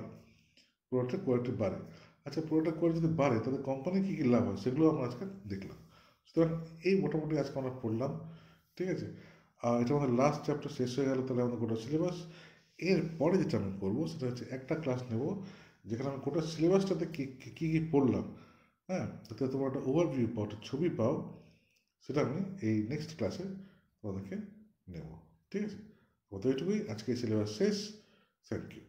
Speaker 1: প্রোডাক্টের কোয়ালিটি বাড়ে। আচ্ছা, প্রোডাক্টের কোয়ালিটি যদি বাড়ে তাহলে কোম্পানির কী কী লাভ হয় সেগুলো আমরা আজকে দেখলাম। সুতরাং এই মোটামুটি আজকে আমরা পড়লাম, ঠিক আছে। এটা আমাদের লাস্ট চ্যাপ্টার শেষ হয়ে গেল, তাহলে আমাদের গোটা সিলেবাস। এরপরে যেটা আমি করবো সেটা হচ্ছে একটা ক্লাস নেব যেখানে আমি গোটা সিলেবাসটাতে কী কী কী পড়লাম, হ্যাঁ, যাতে তোমরা একটা ওভারভিউ পাও, একটা ছবি পাও, সেটা আমি এই নেক্সট ক্লাসে তোমাদেরকে নেব, ঠিক আছে। কত এইটুকুই, আজকে সিলেবাস শেষ। Thank you.